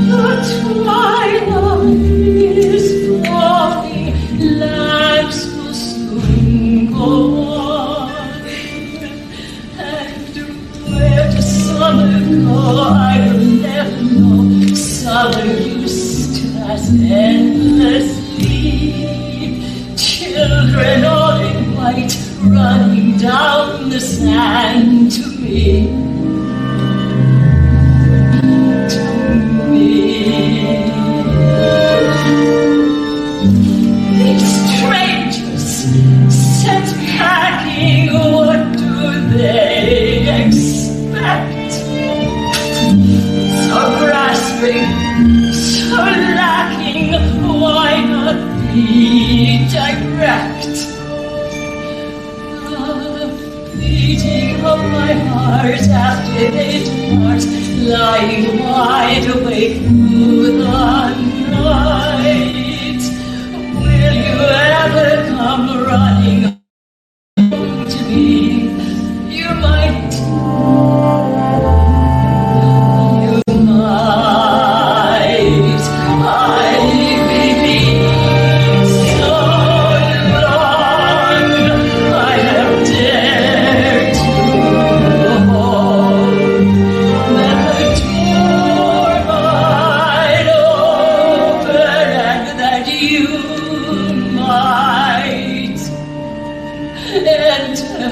The twilight is falling. Lamps will soon go on. And where does summer go? I will never know. Summer used to last endlessly. Children all in white running down the sand to me. To me. These strangers sent packing, what do they expect? So grasping, so lacking, why not be direct? The beating of my heart after they depart, lying wide awake through the night. Will you ever come running home to me? You might. You might. I've been so long. I have dared to hope that the door might open and that you might enter.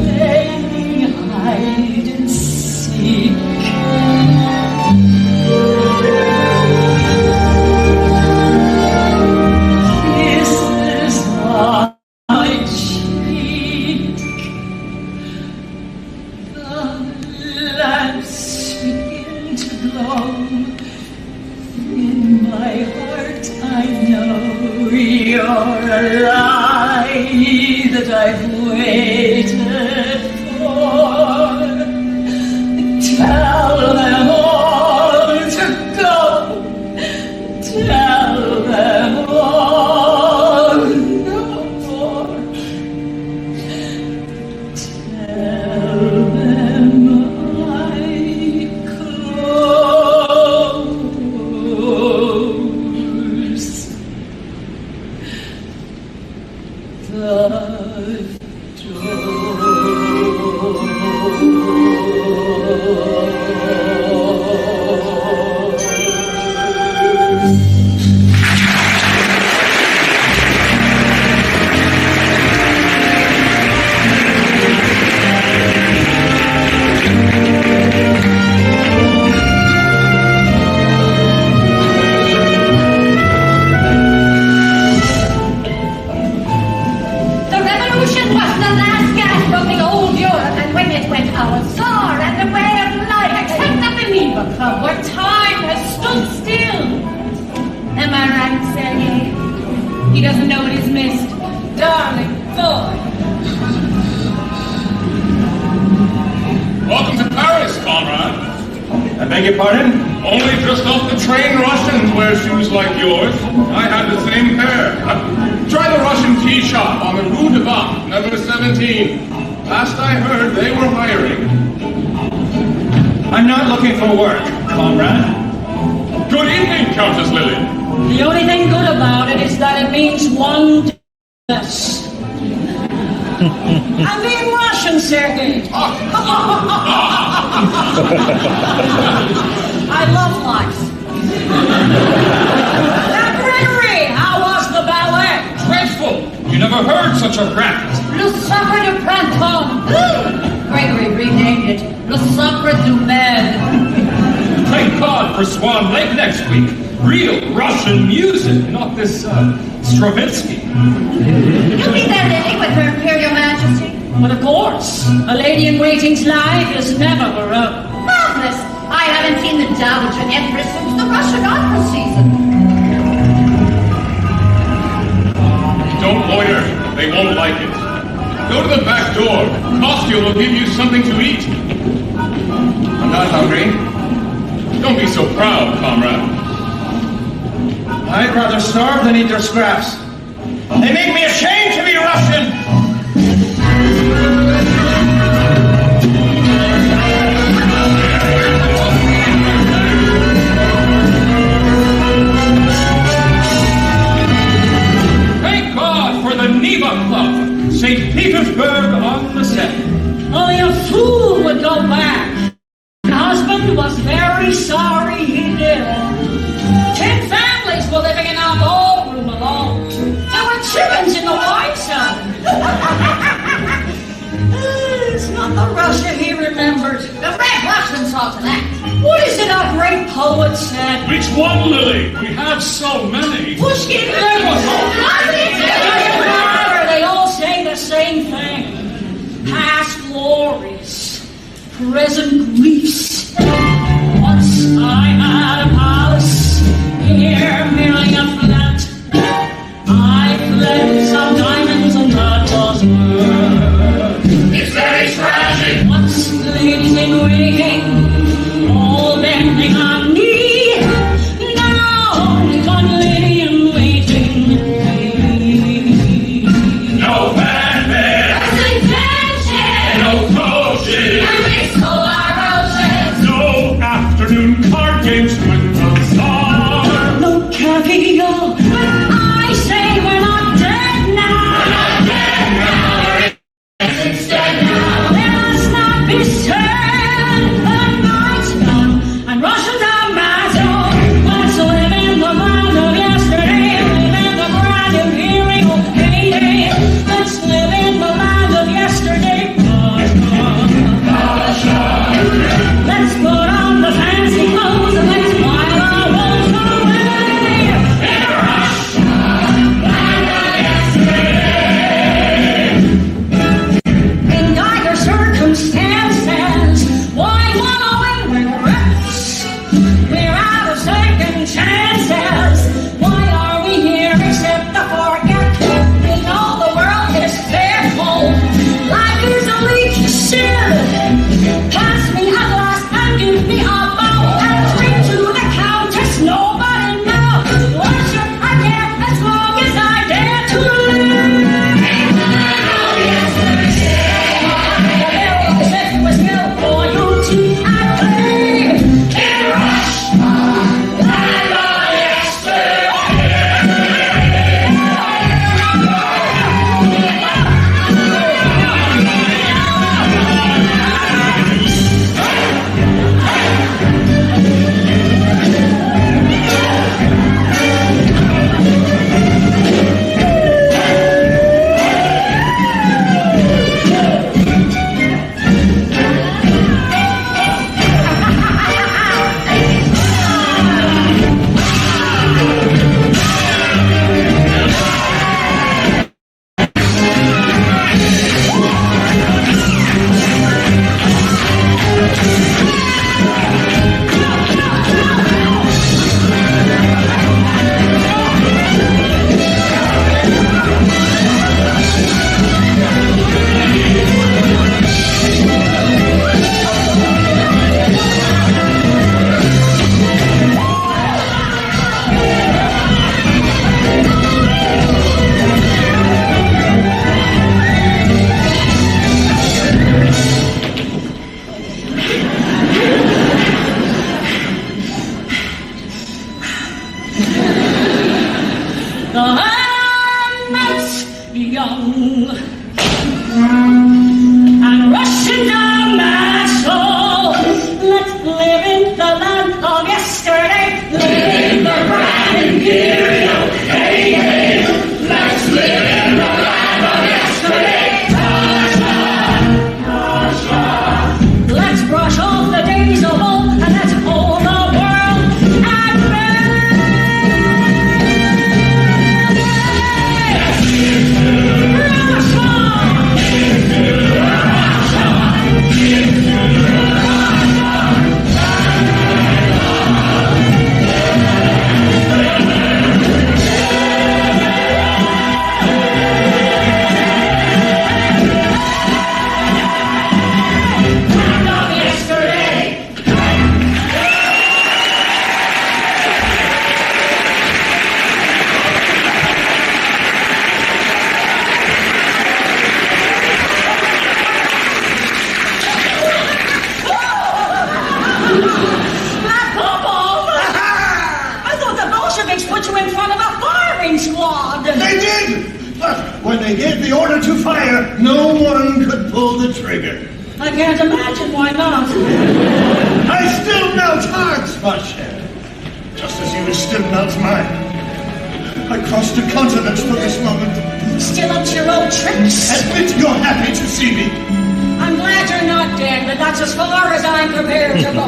Playing hide and seek. Kisses on my cheek. The lamps begin to glow. In my heart I know you're a lie that I've waited for. Tell them all to go. Tell them all no more. Tell them I close the door. comrade. I beg your pardon? Only just off the train Russians wear shoes like yours. I had the same pair. Try the Russian tea shop on the Rue de Bac, number 17. Last I heard, they were hiring. I'm not looking for work, comrade. Good evening, Countess Lily. The only thing good about it is that it means one less. I'm being Russian, Sergei. I love life. Now, Gregory, how was the ballet? Dreadful! You never heard such a racket. Le Sacre de Printemps. Gregory renamed it Le Sacre du Med. Thank God for Swan Lake next week. Real Russian music, not this Stravinsky. You'll be there, Lily, with her Imperial Majesty. But of course, a lady-in-waiting's life is never her own. Marvelous. I haven't seen the Dowager Empress since the Russian opera season. Don't loiter. They won't like it. Go to the back door. Costume will give you something to eat. I'm not hungry. Don't be so proud, comrade. I'd rather starve than eat their scraps. They make me ashamed to be Russian! Thank God for the Neva Club, St. Petersburg on the Seine. Only a fool would go back. My husband was very sorry he did. 10 families were living in our ballroom alone. There were chickens in the wine cellar. It's not the Russia he remembered. The Red Russian saw to that. What is it our great poet said? Which one, Lily? We have so many. Pushkin. They all say the same thing. Past glories, present griefs. Once I had a palace, here merely a flat. I fled some diamonds and that was worth. It's very tragic. Once ladies in waiting, all bending on me. Now only one lady in waiting. No fanfare. No coaches. No afternoon card games with the Tsar. No caviar, but I say we're not dead now. Let us not be sad, the night's done. can't imagine why not. I still melt hearts, my cher, just as you would still melt mine. I crossed the continent for this moment. Still up to your old tricks. Admit you're happy to see me. I'm glad you're not dead, but that's as far as I'm prepared to go.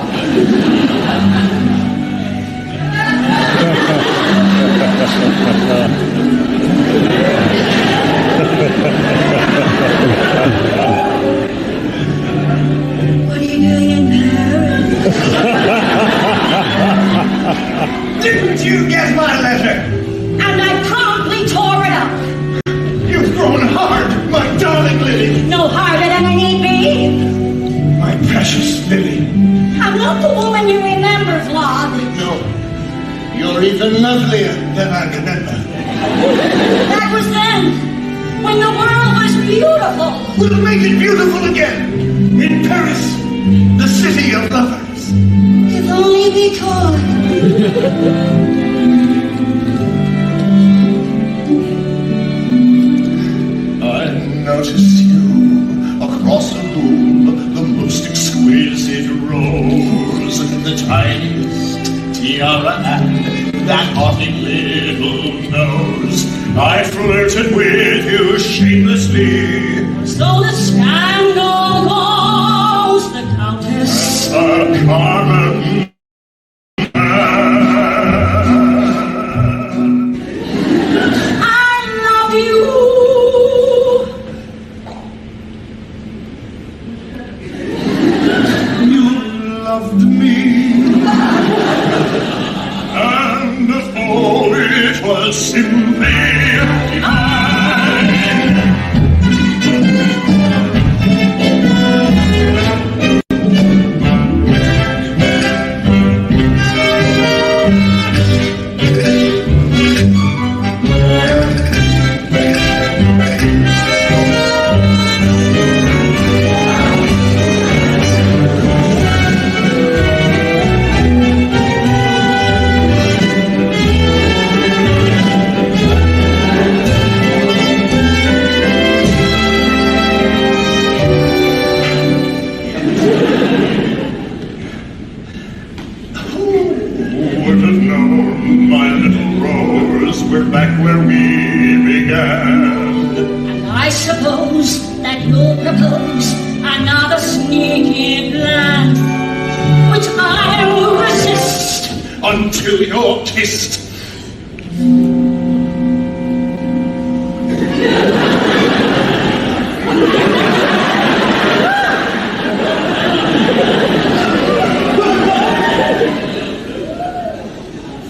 What are you doing in Paris? Didn't you get my letter? And I promptly tore it up. You've grown hard, my darling Lily. No harder than I need be. My precious Lily. I'm not the woman you remember, Vlad. No, you're even lovelier than I remember. That was then, when the world was beautiful. We'll make it beautiful again. In Paris, the city of lovers. If only we could. I notice you across a room, the most exquisite rose, the tiniest tiara and that haughty little nose. I flirted with you shamelessly. So the scandal goes, the Countess. A Carmen. I love you. You loved me. And oh, it was simply divine. Would have known, my little rose, we're back where we began. And I suppose that you'll propose another sneaky plan, which I will resist. Until you're kissed.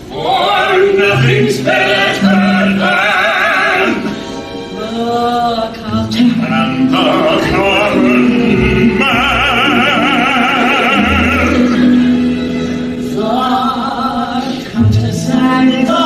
For nothing's better than The Countess. and the common man. The Countess and the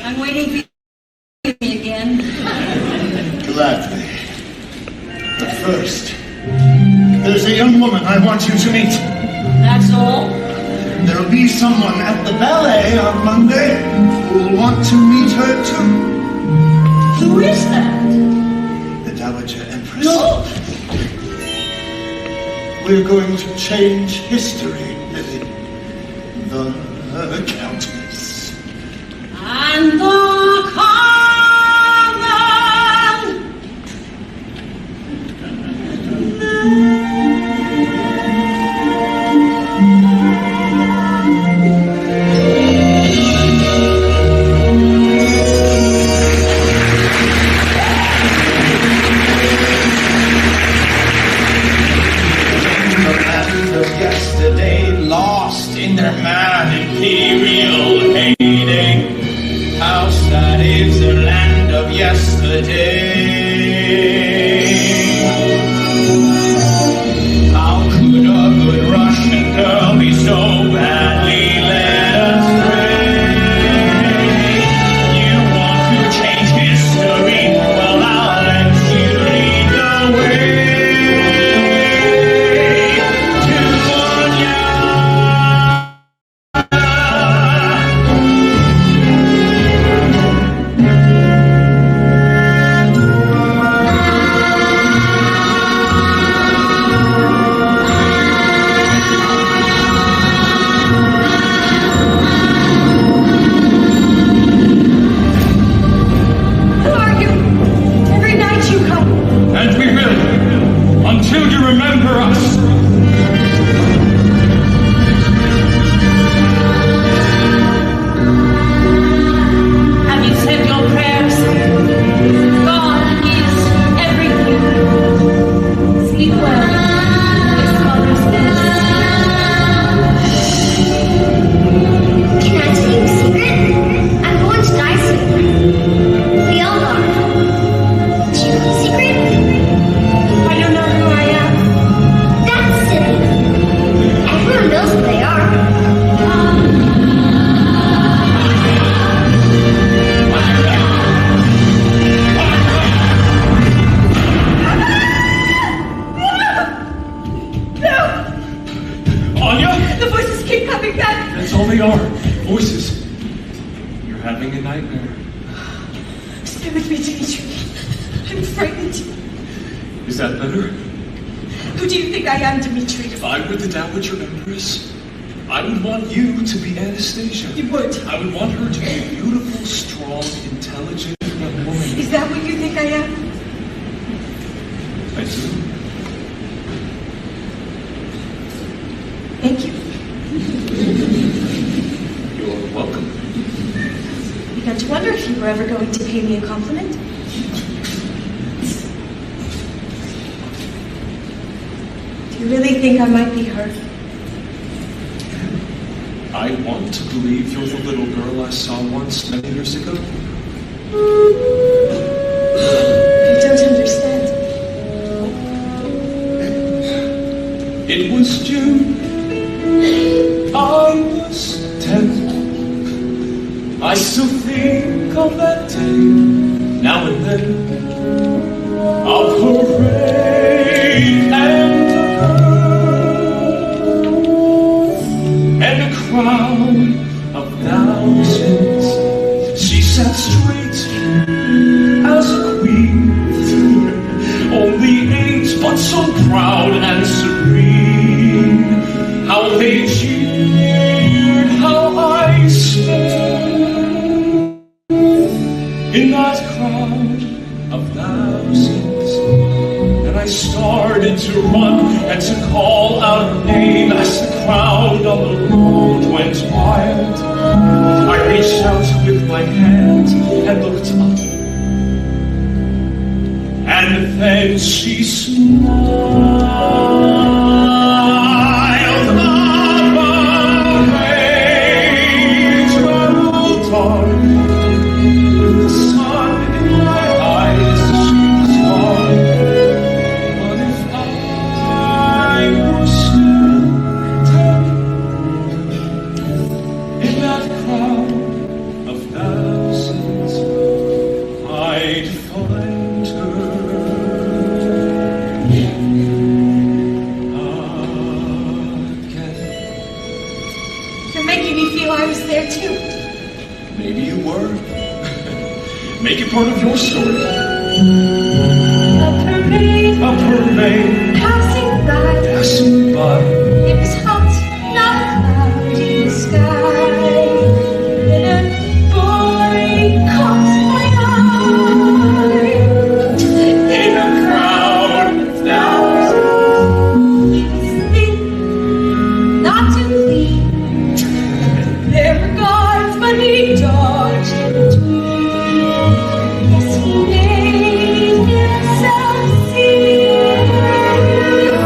I'm waiting for you again. Gladly. But first, there's a young woman I want you to meet. That's all. There'll be someone at the ballet on Monday who'll want to meet her too. Who is that? The Dowager Empress. No. We're going to change history, Lily. The Countess. And the common. Yesterday, lost in their mad imperial yesterday. How could a good Russian girl be so badly led astray? You want to change history? Well, I'll let you lead the way to Anya. Who are you? Every night you come. And we will, until you remember us. Have you said your prayers? God is everything. Sleep well. This mother's best. Can I tell you a secret? I'm going to die soon. We all are. Do you know the secret? I don't know who I am. That's silly. Everyone knows who they are. Anya? The voices keep coming back. That's all they are. Voices. You're having a nightmare. Stay with me, Dimitri. I'm frightened. Is that better? Who do you think I am, Dimitri? If I were the Dowager Empress, I would want you to be Anastasia. You would. I would want her to be a beautiful, strong, intelligent young woman. Is that what you think I am? I do. Thank you. You're welcome. I began to wonder if you were ever going to pay me a compliment. Do you really think I might be her? I want to believe you're the little girl I saw once many years ago. I don't understand. It was June. I was 10. I still think of that day now and then. Of parade and a crowd of thousands. She sat straight as a queen, only 8, but so proud and serene. How they cheered, how I stood in that crowd of thousands. And I started to run and to call out her name as the crowd on the road went wild. I reached out with my hand and looked up. And then she smiled. The parade traveled on with the sun in my eyes. She was gone. But if I were still 10 in that crowd of thousands, I'd find her again. You're making me feel I was there too. Maybe you were. Make it part of your story. A parade Passing by. It was hot, not cloudy in the sky. And a boy caught my eye. In a crowd of thousands. He was thin, not too clean. There were guards, but he dodged in between. Yes, he made himself seen in the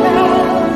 crowd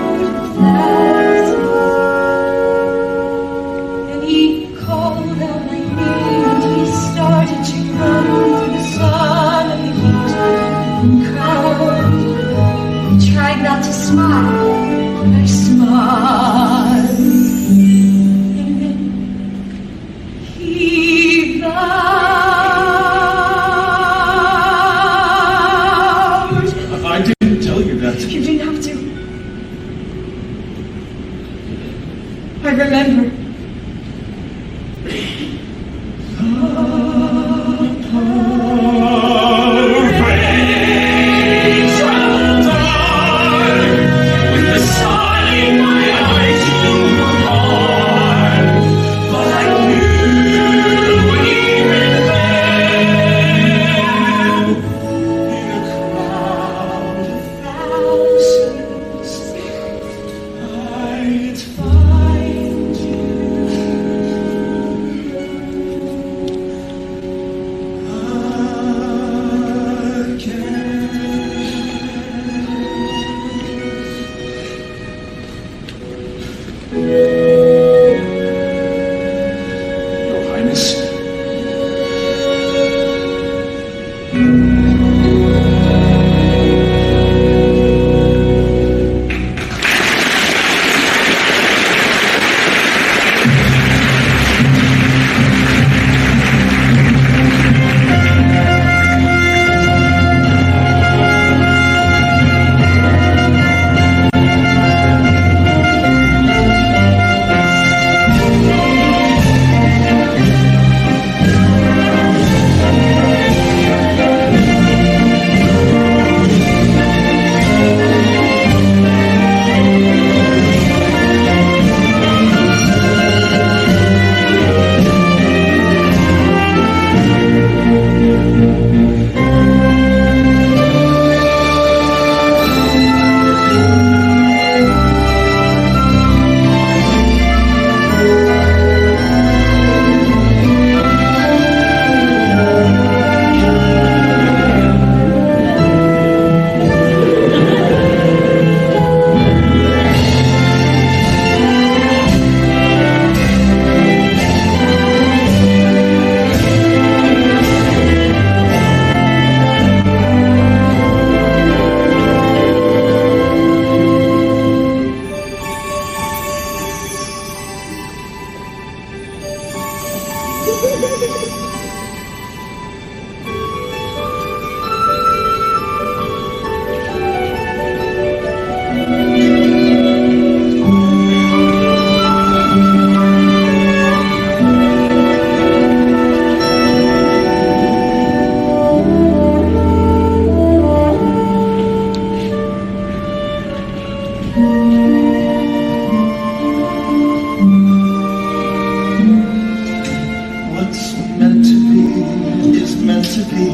What's meant to be is meant to be.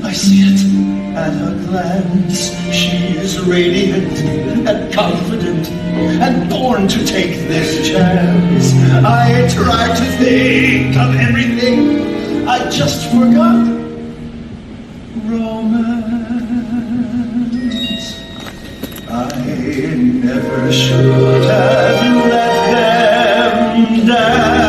I see it at a glance. She is radiant and confident and born to take this chance. I tried to think of everything. I just forgot romance. I never should have let them down.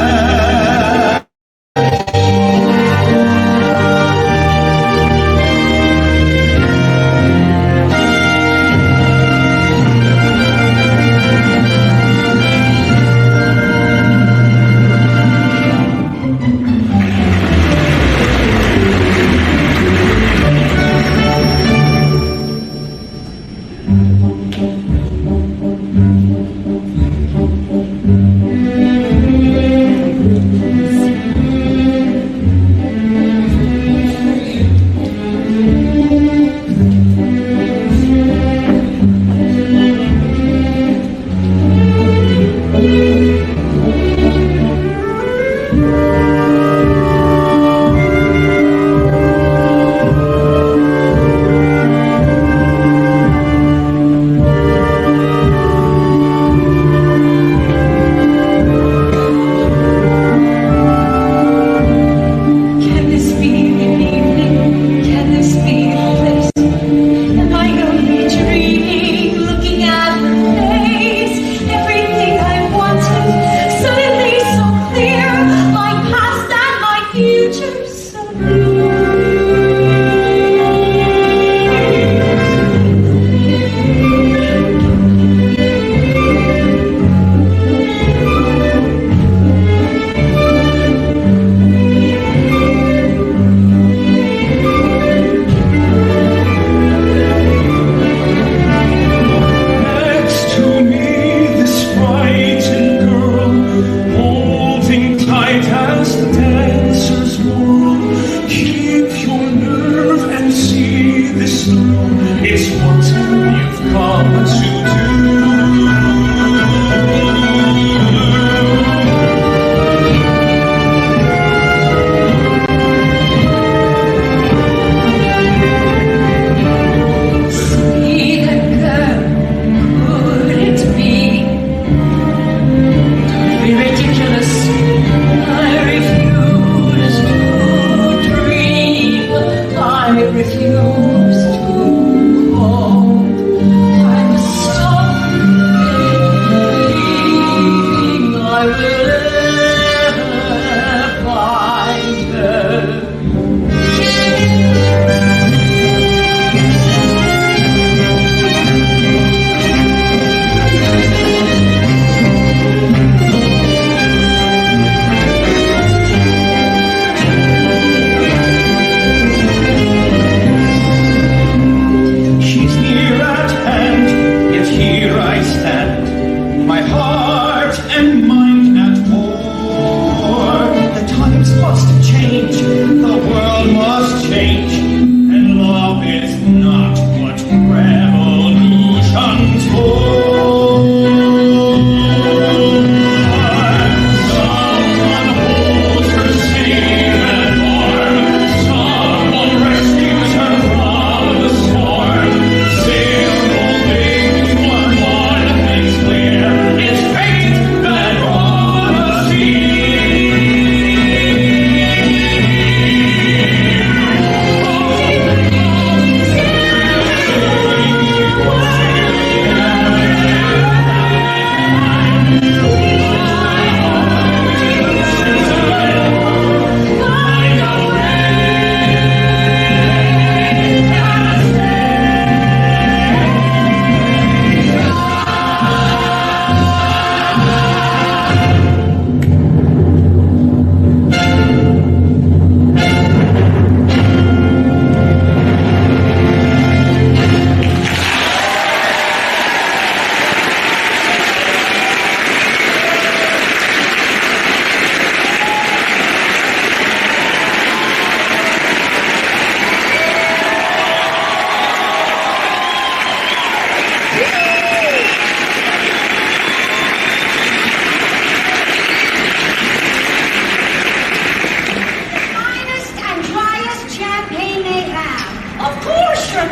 Tight as the dancer's move.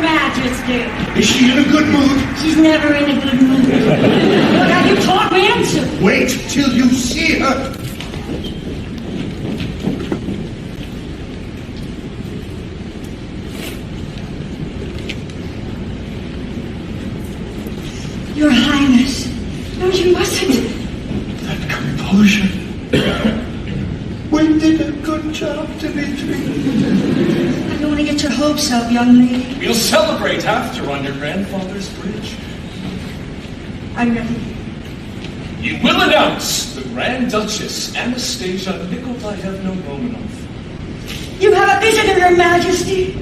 Majesty. Is she in a good mood? She's never in a good mood. What have you taught me answer? Wait till you see her. Your Highness. No, you mustn't. That composure. We did a good job, Dimitri. I don't want to get your hopes up, young lady. We'll celebrate after on your grandfather's bridge. I'm ready. You will announce the Grand Duchess Anastasia Nikolaievna Romanov. You have a visitor, Your Majesty.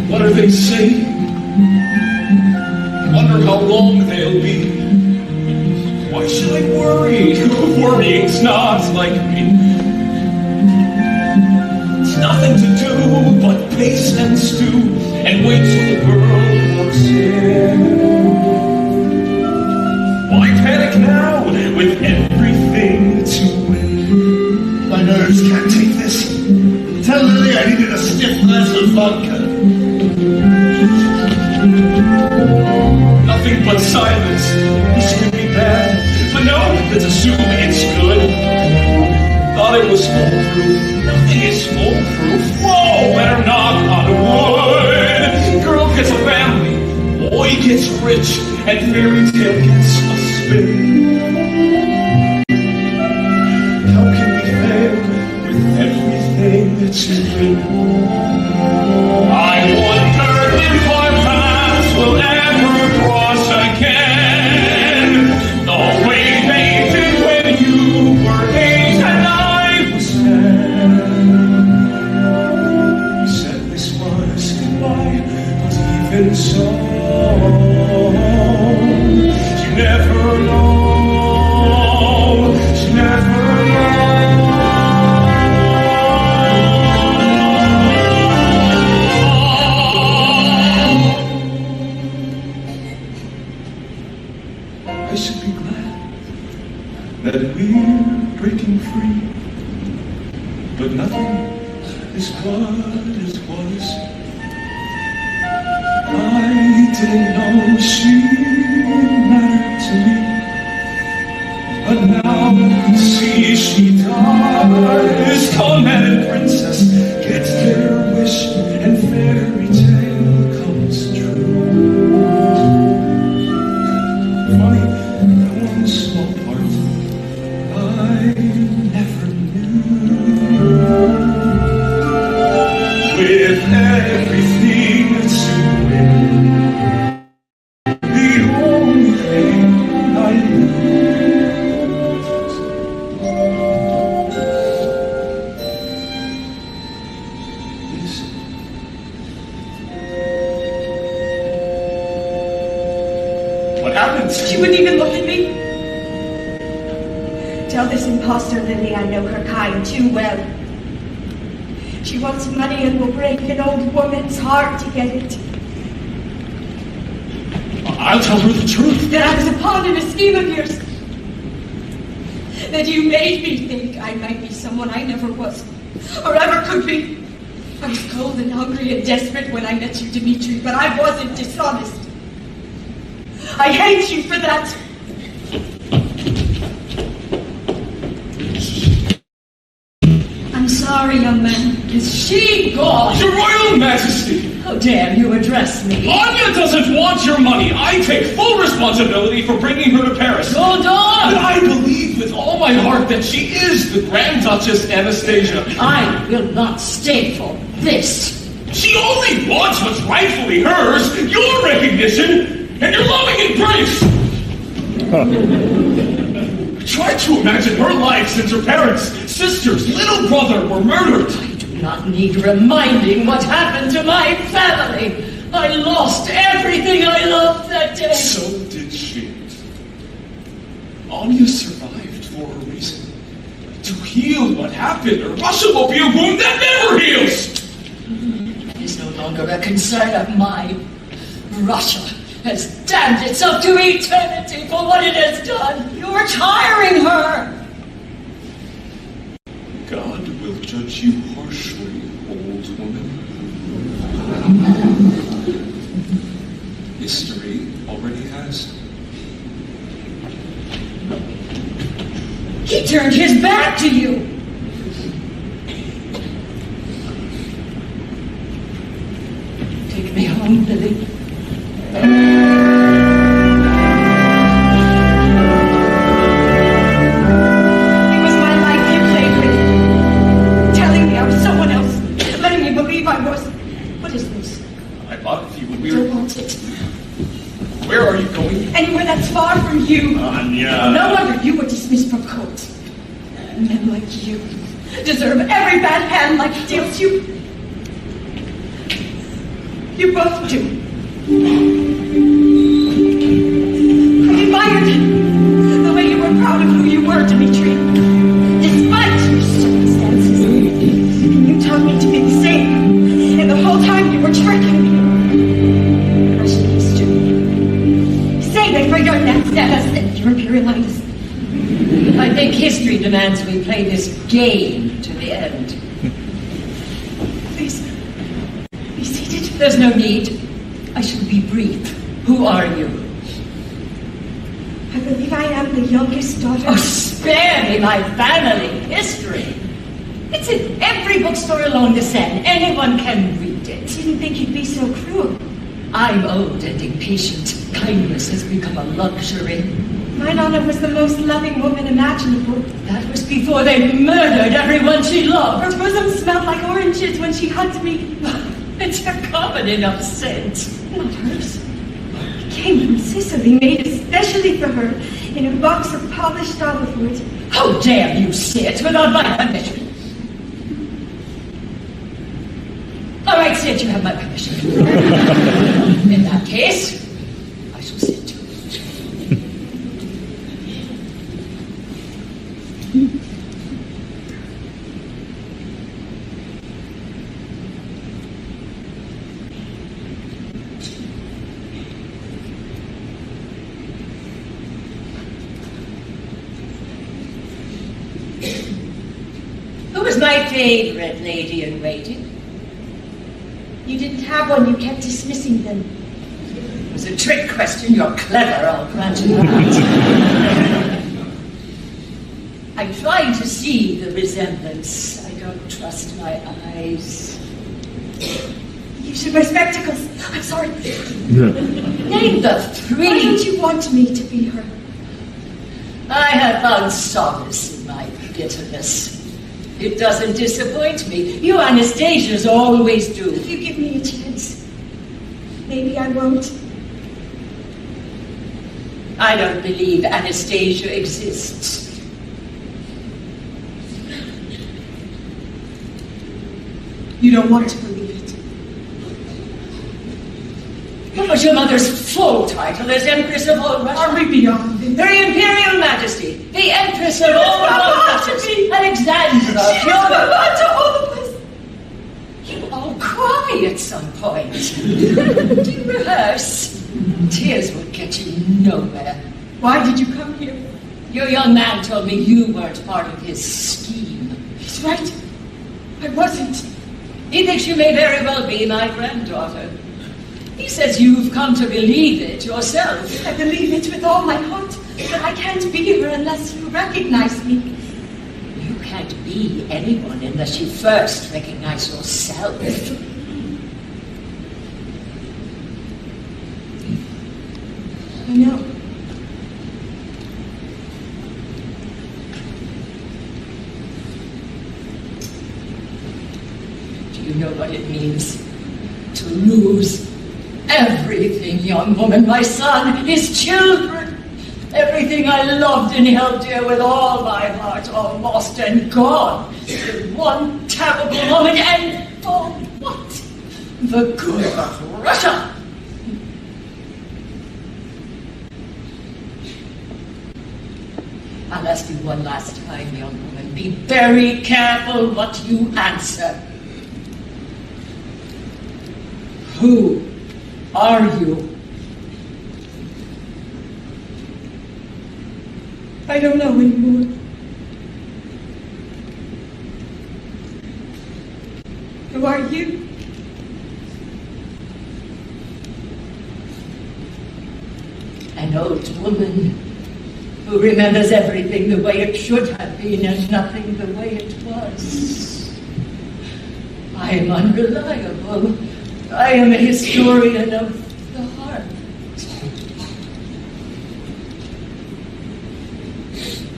What are they saying? Wonder how long they'll be. Why should I worry? Worrying's not like me. It's nothing to do but pace and stew and wait till the girl walks in. Why panic now with everything to win? My nerves can't take this. Tell Lily I needed a stiff glass of vodka. Nothing but silence. This could be bad. But no, let's assume it's good. Thought it was foolproof. Nothing is foolproof. Whoa, better knock on wood. Girl gets a family. Boy gets rich. And fairy tale gets a spin. How can we fail with everything that's good? I wonder if our paths will ever cross again. The way they did when you were 8 and I was 10. You said this was goodbye, but even so, you never know. You never know. I should be glad that we're breaking free, but nothing is what it was. I didn't know she mattered to me, but now see she dies. Commanded princess gets their wish and fairy tale comes true. Funny, one small part I never knew. With everything to win, the only thing I What happened? She wouldn't even look at me. Tell this imposter Lily I know her kind too well. She wants money and will break an old woman's heart to get it. I'll tell her the truth. That I was a pawn in a scheme of yours. That you made me think I might be someone I never was, or ever could be. I was cold and hungry and desperate when I met you, Dimitri, but I wasn't dishonest. I hate you for that. I'm sorry, young man. Is she gone? Your Royal Majesty! How dare you address me? Anya doesn't want your money. I take full responsibility for bringing her to Paris. Hold on! But I believe with all my heart that she is the Grand Duchess Anastasia. I will not stay for this. She only wants what's rightfully hers, your recognition, and your loving embrace. Try to imagine her life since her parents, sisters, little brother were murdered. I do not need reminding what happened to my family. I lost everything I loved that day. So did she. Anya survived for a reason. To heal what happened, or Russia will be a wound that never heals. It is no longer a concern of mine. Russia has damned itself to eternity for what it has done. You're tiring her. you harshly, old woman. History already has. He turned his back to you. Take me home, Lily. It was my life you played with. Telling me I was someone else. Letting me believe I was. What is this? I bought it for you when we I don't were... want it. Where are you going? Anywhere that's far from you. Anya. No wonder you were dismissed from court. Men like you deserve every bad hand like deals you. You both do. I admired the way you were proud of who you were, Dimitri. Despite your circumstances. And you taught me to be the same. And the whole time you were tricking me. Russian history. Save it for your next status and your imperial highness. I think history demands we play this game to the end. Please, be seated. There's no need. I shall be brief. Who are you? I believe I am the youngest daughter. Oh, spare me my family history. It's in every bookstore along the Seine. Anyone can read it. Didn't think you'd be so cruel. I'm old and impatient. Kindness has become a luxury. My Nana was the most loving woman imaginable. That was before they murdered everyone she loved. Her bosom smelled like oranges when she hugged me. It's a common enough scent. Not hers. It came from Sicily, made especially for her, in a box of polished olive wood. How dare you sit without my permission? All right, Sid, you have my permission. In that case, I shall sit. Who was my favorite lady in waiting? You didn't have one, you kept dismissing them. It was a trick question. You're clever, I'll grant you that. I'm trying to see the resemblance. I don't trust my eyes. Use my spectacles. I'm sorry. Name the three. Why don't you want me to be her? I have found solace in my bitterness. It doesn't disappoint me. You Anastasias always do. If you give me a chance, maybe I won't. I don't believe Anastasia exists. You don't want to believe it. What was your mother's full title as Empress of all Russia? Are we beyond this? Her Imperial Majesty, the Empress of all Russias, Alexandra, On to all of us. You all cry at some point. Do you rehearse? Tears will get you nowhere. Why did you come here? Your young man told me you weren't part of his scheme. He's right. I wasn't. He thinks you may very well be my granddaughter. He says you've come to believe it yourself. I believe it with all my heart, but I can't be her unless you recognize me. You can't be anyone unless you first recognize yourself. I know. Do you know what it means to lose everything, young woman? My son, his children, everything I loved and held dear with all my heart, all lost and gone in one terrible moment. And for what? The good of Russia. I'll ask you one last time, young woman. Be very careful what you answer. Who are you? I don't know anymore. are you? An old woman who remembers everything the way it should have been and nothing the way it was. I am unreliable. I am a historian of the heart.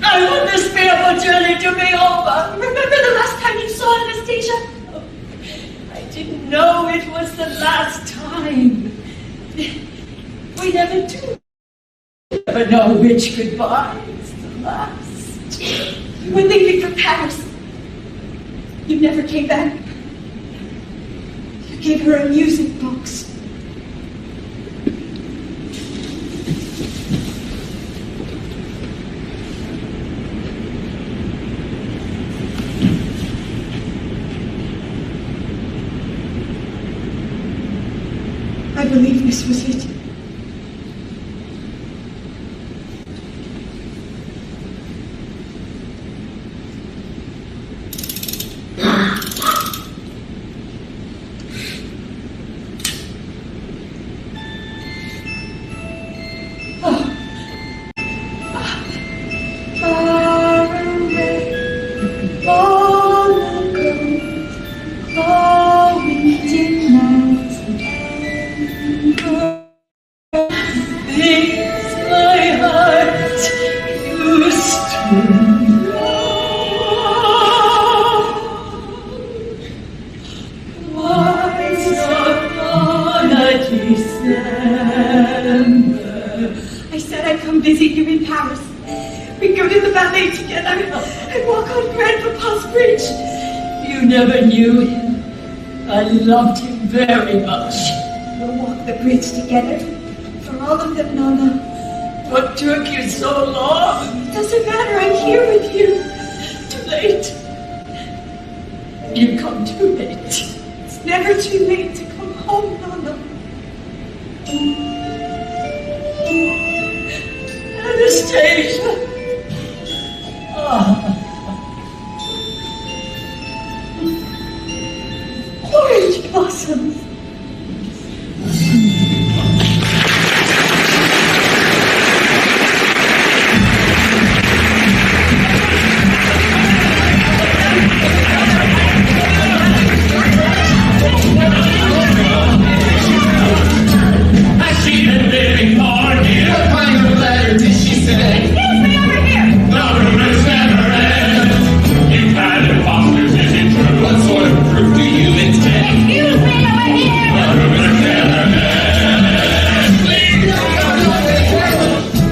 I want this fearful journey to be over. Remember the last time you saw Anastasia? I didn't know it was the last time. We never do. Never know which goodbye is the last. You were leaving for Paris. You never came back. You gave her a music box. I believe this was it. I said I'd come visit you in Paris. We'd go to the ballet together and walk on Grandpapa's bridge. You never knew him. I loved him very much. We'll walk the bridge together. For all of them, Nana. What took you so long? It doesn't matter, I'm here with you. Too late. You come too late. It's never too late to come home, Nana. Anastasia. Orange blossoms. Has she been living for you? What kind of letter did she say? Excuse me, over here. The rumors never end. You've had imposters, is it true? What sort of proof do you intend? Excuse me, over here. The rumors never end.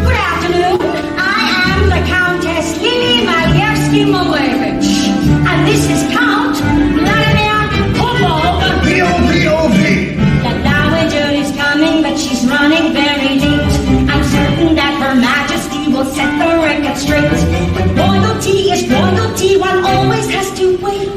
Good afternoon. I am the Countess Lily Malevsky-Malevich. And this is Count Vladimir Popov. P.O.P.O.P. The dowager is coming, but she's running very late. I'm certain that Her Majesty will set the record straight. But royalty is royalty, one always has to wait.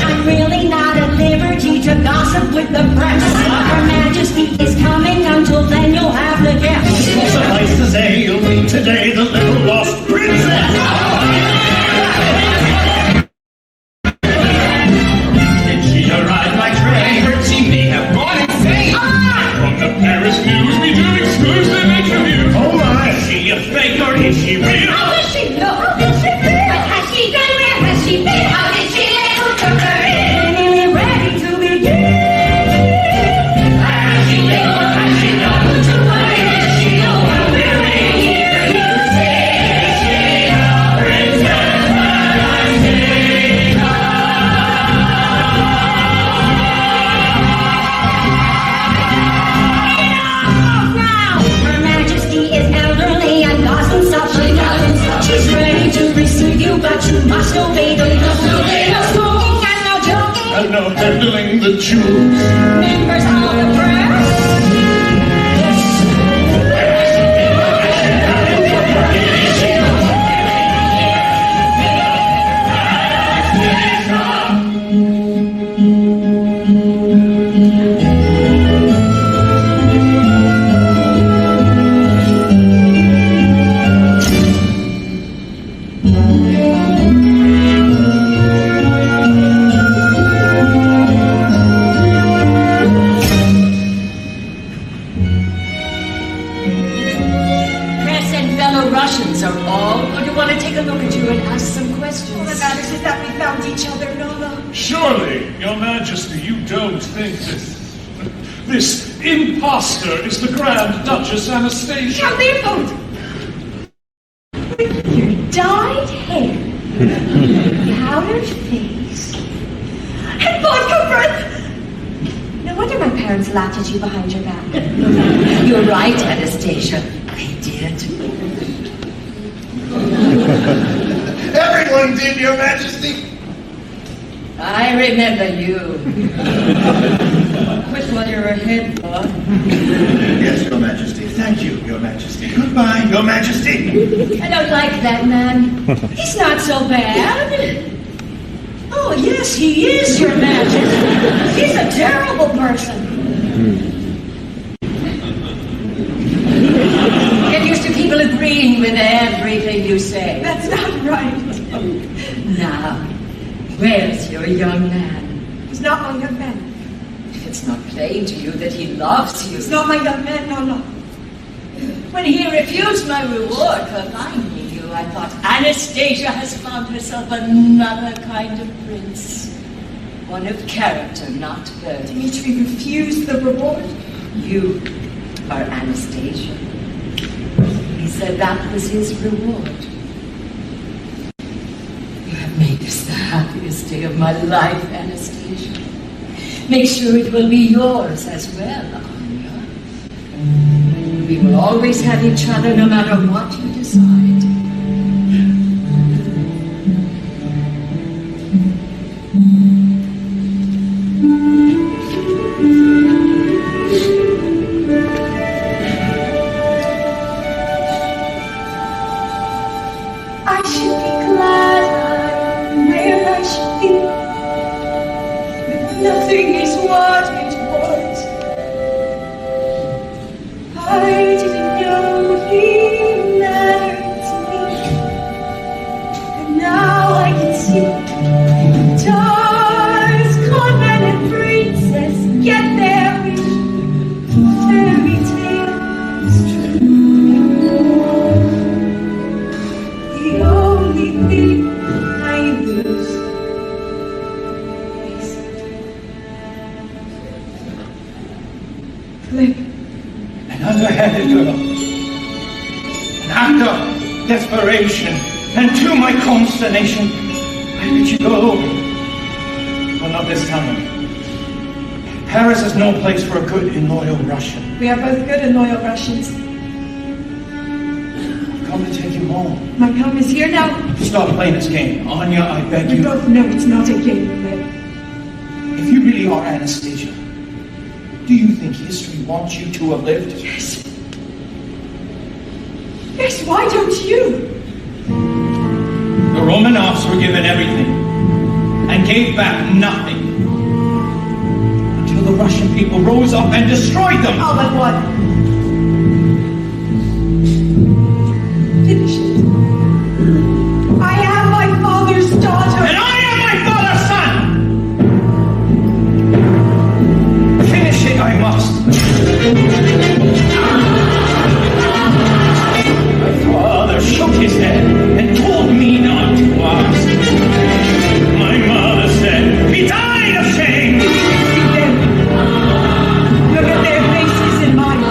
I'm really not at liberty to gossip with the press. Her Majesty is coming, until then you'll have to guess. Suffice to say, you'll meet today the little lost princess. Did she arrive by train? Heard she may have gone insane. From the Paris News, we do exclusive interviews. Oh my! Is she a fake or is she real? How does she know? How did she feel? What has she done? Where has she been? How did she live? Who took her in? Nearly ready to begin. Has she been? What has she done? Who took her in? Is she the one we're here to say? Is she a princess? Now, Her Majesty is elderly and doesn't suffer none. She's ready to receive you, but you must obey the laws. No smoking and no joking. And no handling the jewels. Members of the press. Russians are all going to want to take a look at you and ask some questions. All that matters is that we found each other, Nona. Surely, Your Majesty, you don't think this impostor is the Grand Duchess Anastasia? Count Leopold! With your dyed hair, powdered face, and vodka breath! No wonder my parents laughed at you behind your back. You're right, Anastasia. They did. Everyone did, Your Majesty. I remember you. Quit while you're ahead, Bob. Yes, Your Majesty. Thank you, Your Majesty. Goodbye, Your Majesty. I don't like that man. He's not so bad. Oh, yes, he is, Your Majesty. He's a terrible person. Get used to people agreeing with everything you say. That's not right. Now, where's your young man? He's not my young man. It's not plain to you that he loves you. He's not my young man, Nona. When he refused my reward for finding you, I thought Anastasia has found herself another kind of prince. One of character, not birth. Dmitri refused the reward. You are Anastasia. He said that was his reward. You have made this the happiest day of my life, Anastasia. Make sure it will be yours as well, Anya. We will always have each other no matter what you decide. I should be glad I'm where I should be. But nothing is what it was. I didn't know he mattered to me. And now I can see stars, convent and princess get their wish. Fairy tales true. The only thing I lose is Flip. An underhanded girl. An act of desperation. And to my consternation, I let you go. But not this time. Paris is no place for a good and loyal Russian. We are both good and loyal Russians. I've come to take you home. My home is here now. Stop playing this game. Anya, I beg We you. both know it's not a game, Flip. If you really are Anastasia, do you think history wants you to have lived? Yes. Yes, why don't you? The Romanovs were given everything and gave back nothing until the Russian people rose up and destroyed them. All but one. Finish it. I am my father's daughter. And I am my father's son! Finish it, I must. My father shook his head and told me not to ask. My mother said, he died of shame! See them. Look at their faces and mine.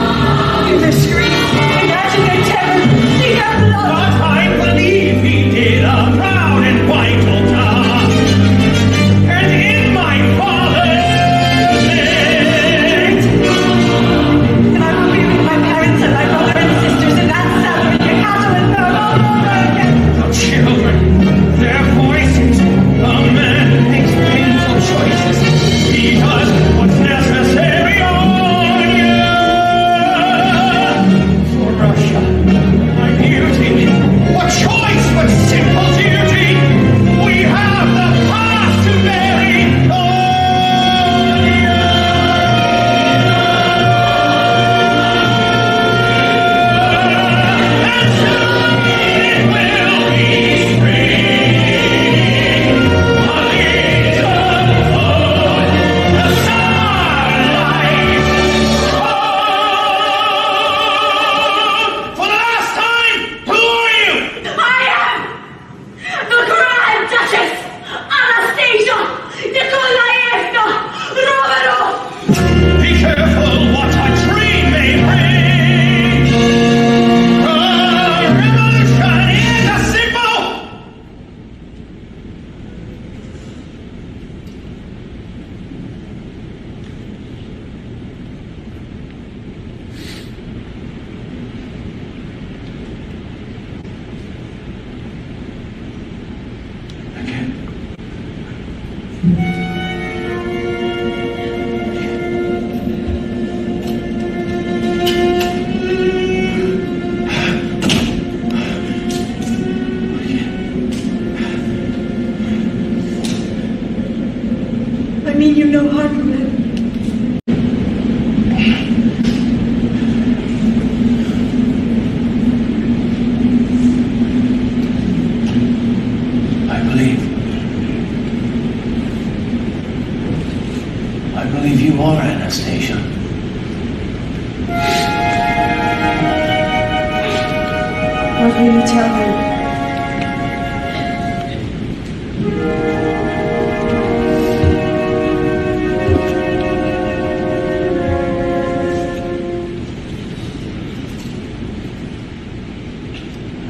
What will you tell him?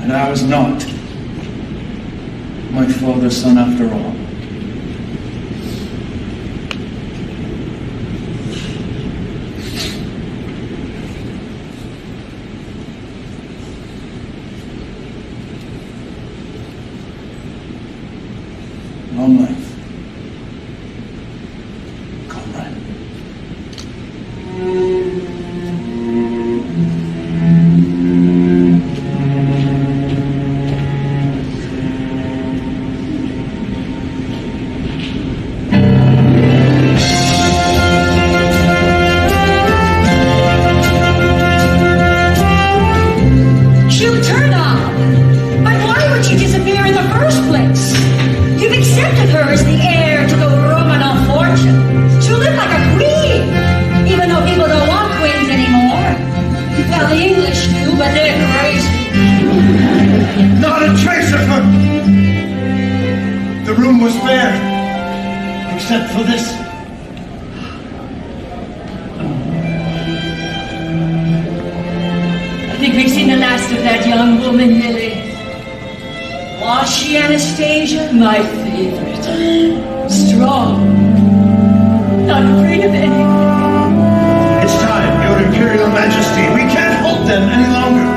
And I was not my father's son after all. Long life, comrade. She'll turn up. But why would she disappear in the first place? You've accepted her as the heir to the Romanov fortune. She'll live like a queen, even though people don't want queens anymore. Well, the English do, but they're crazy. Not a trace of her! The room was bare, except for this. I think we've seen the last of that young woman, Lily. Was she Anastasia? My favorite. Strong. Not afraid of anything. It's time, Your Imperial Majesty. We can't hold them any longer.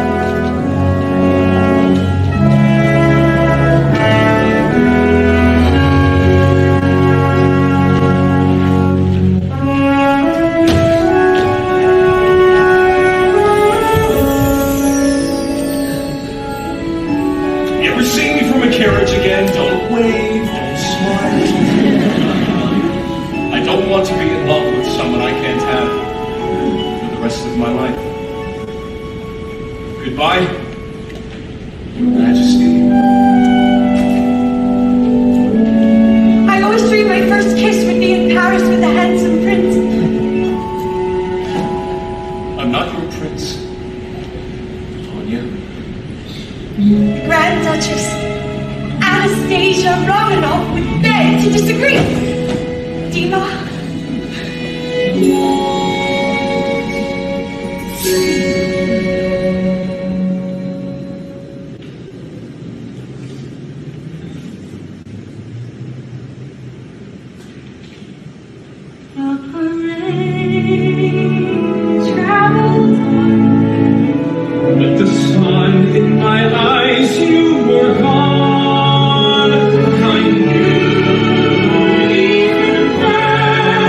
You ever see me from a carriage again? Don't wave, don't smile. I don't want to be in love with someone I can't have for the rest of my life. Goodbye, Your Majesty. I always dreamed my first kiss would be in Paris with the handsome prince. I'm not your prince, Tanya. The Grand Duchess Anastasia Romanov would beg to disagree. Dima. The parade travels on. With the sun in my eyes, you were gone. I knew even then,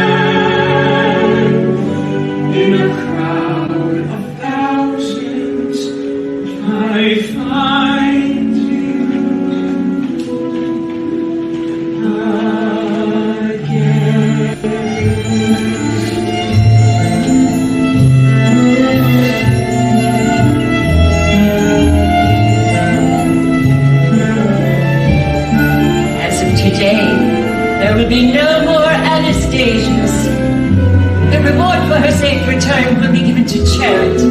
in a crowd of thousands, I find you As of today, there will be no more Anastasias. The reward for her safe return will be given to charity.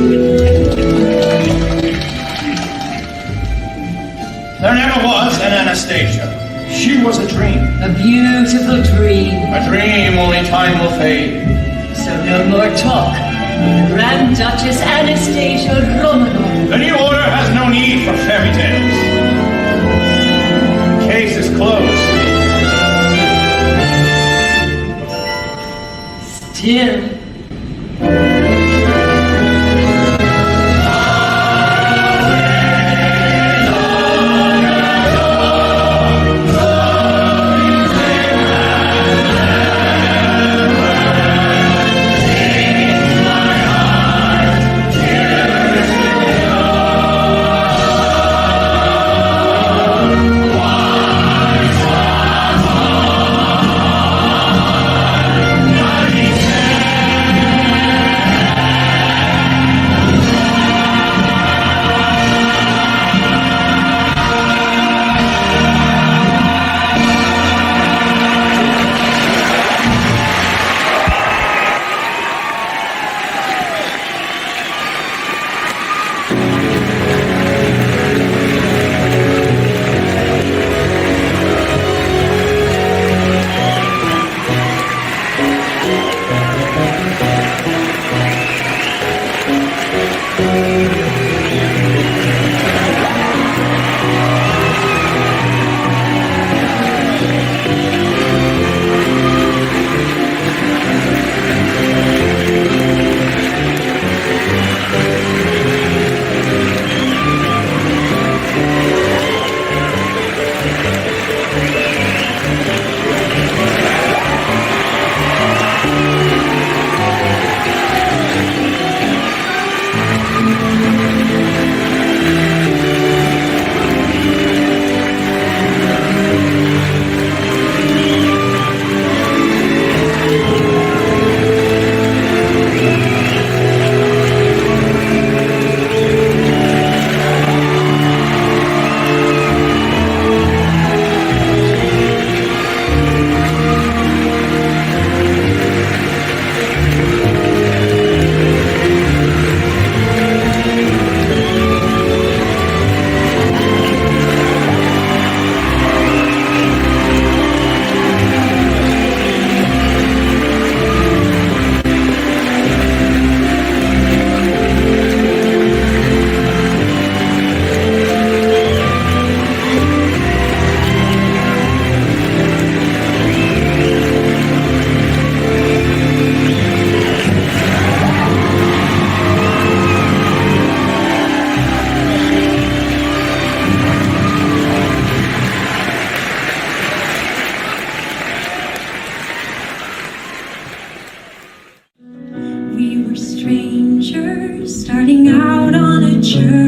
There never was an Anastasia. She was a dream. A beautiful dream. A dream only time will fade. So no more talk. The Grand Duchess Anastasia Romanov. The new order has no need for fairy tales. The case is closed. Still. We were strangers starting out on a journey.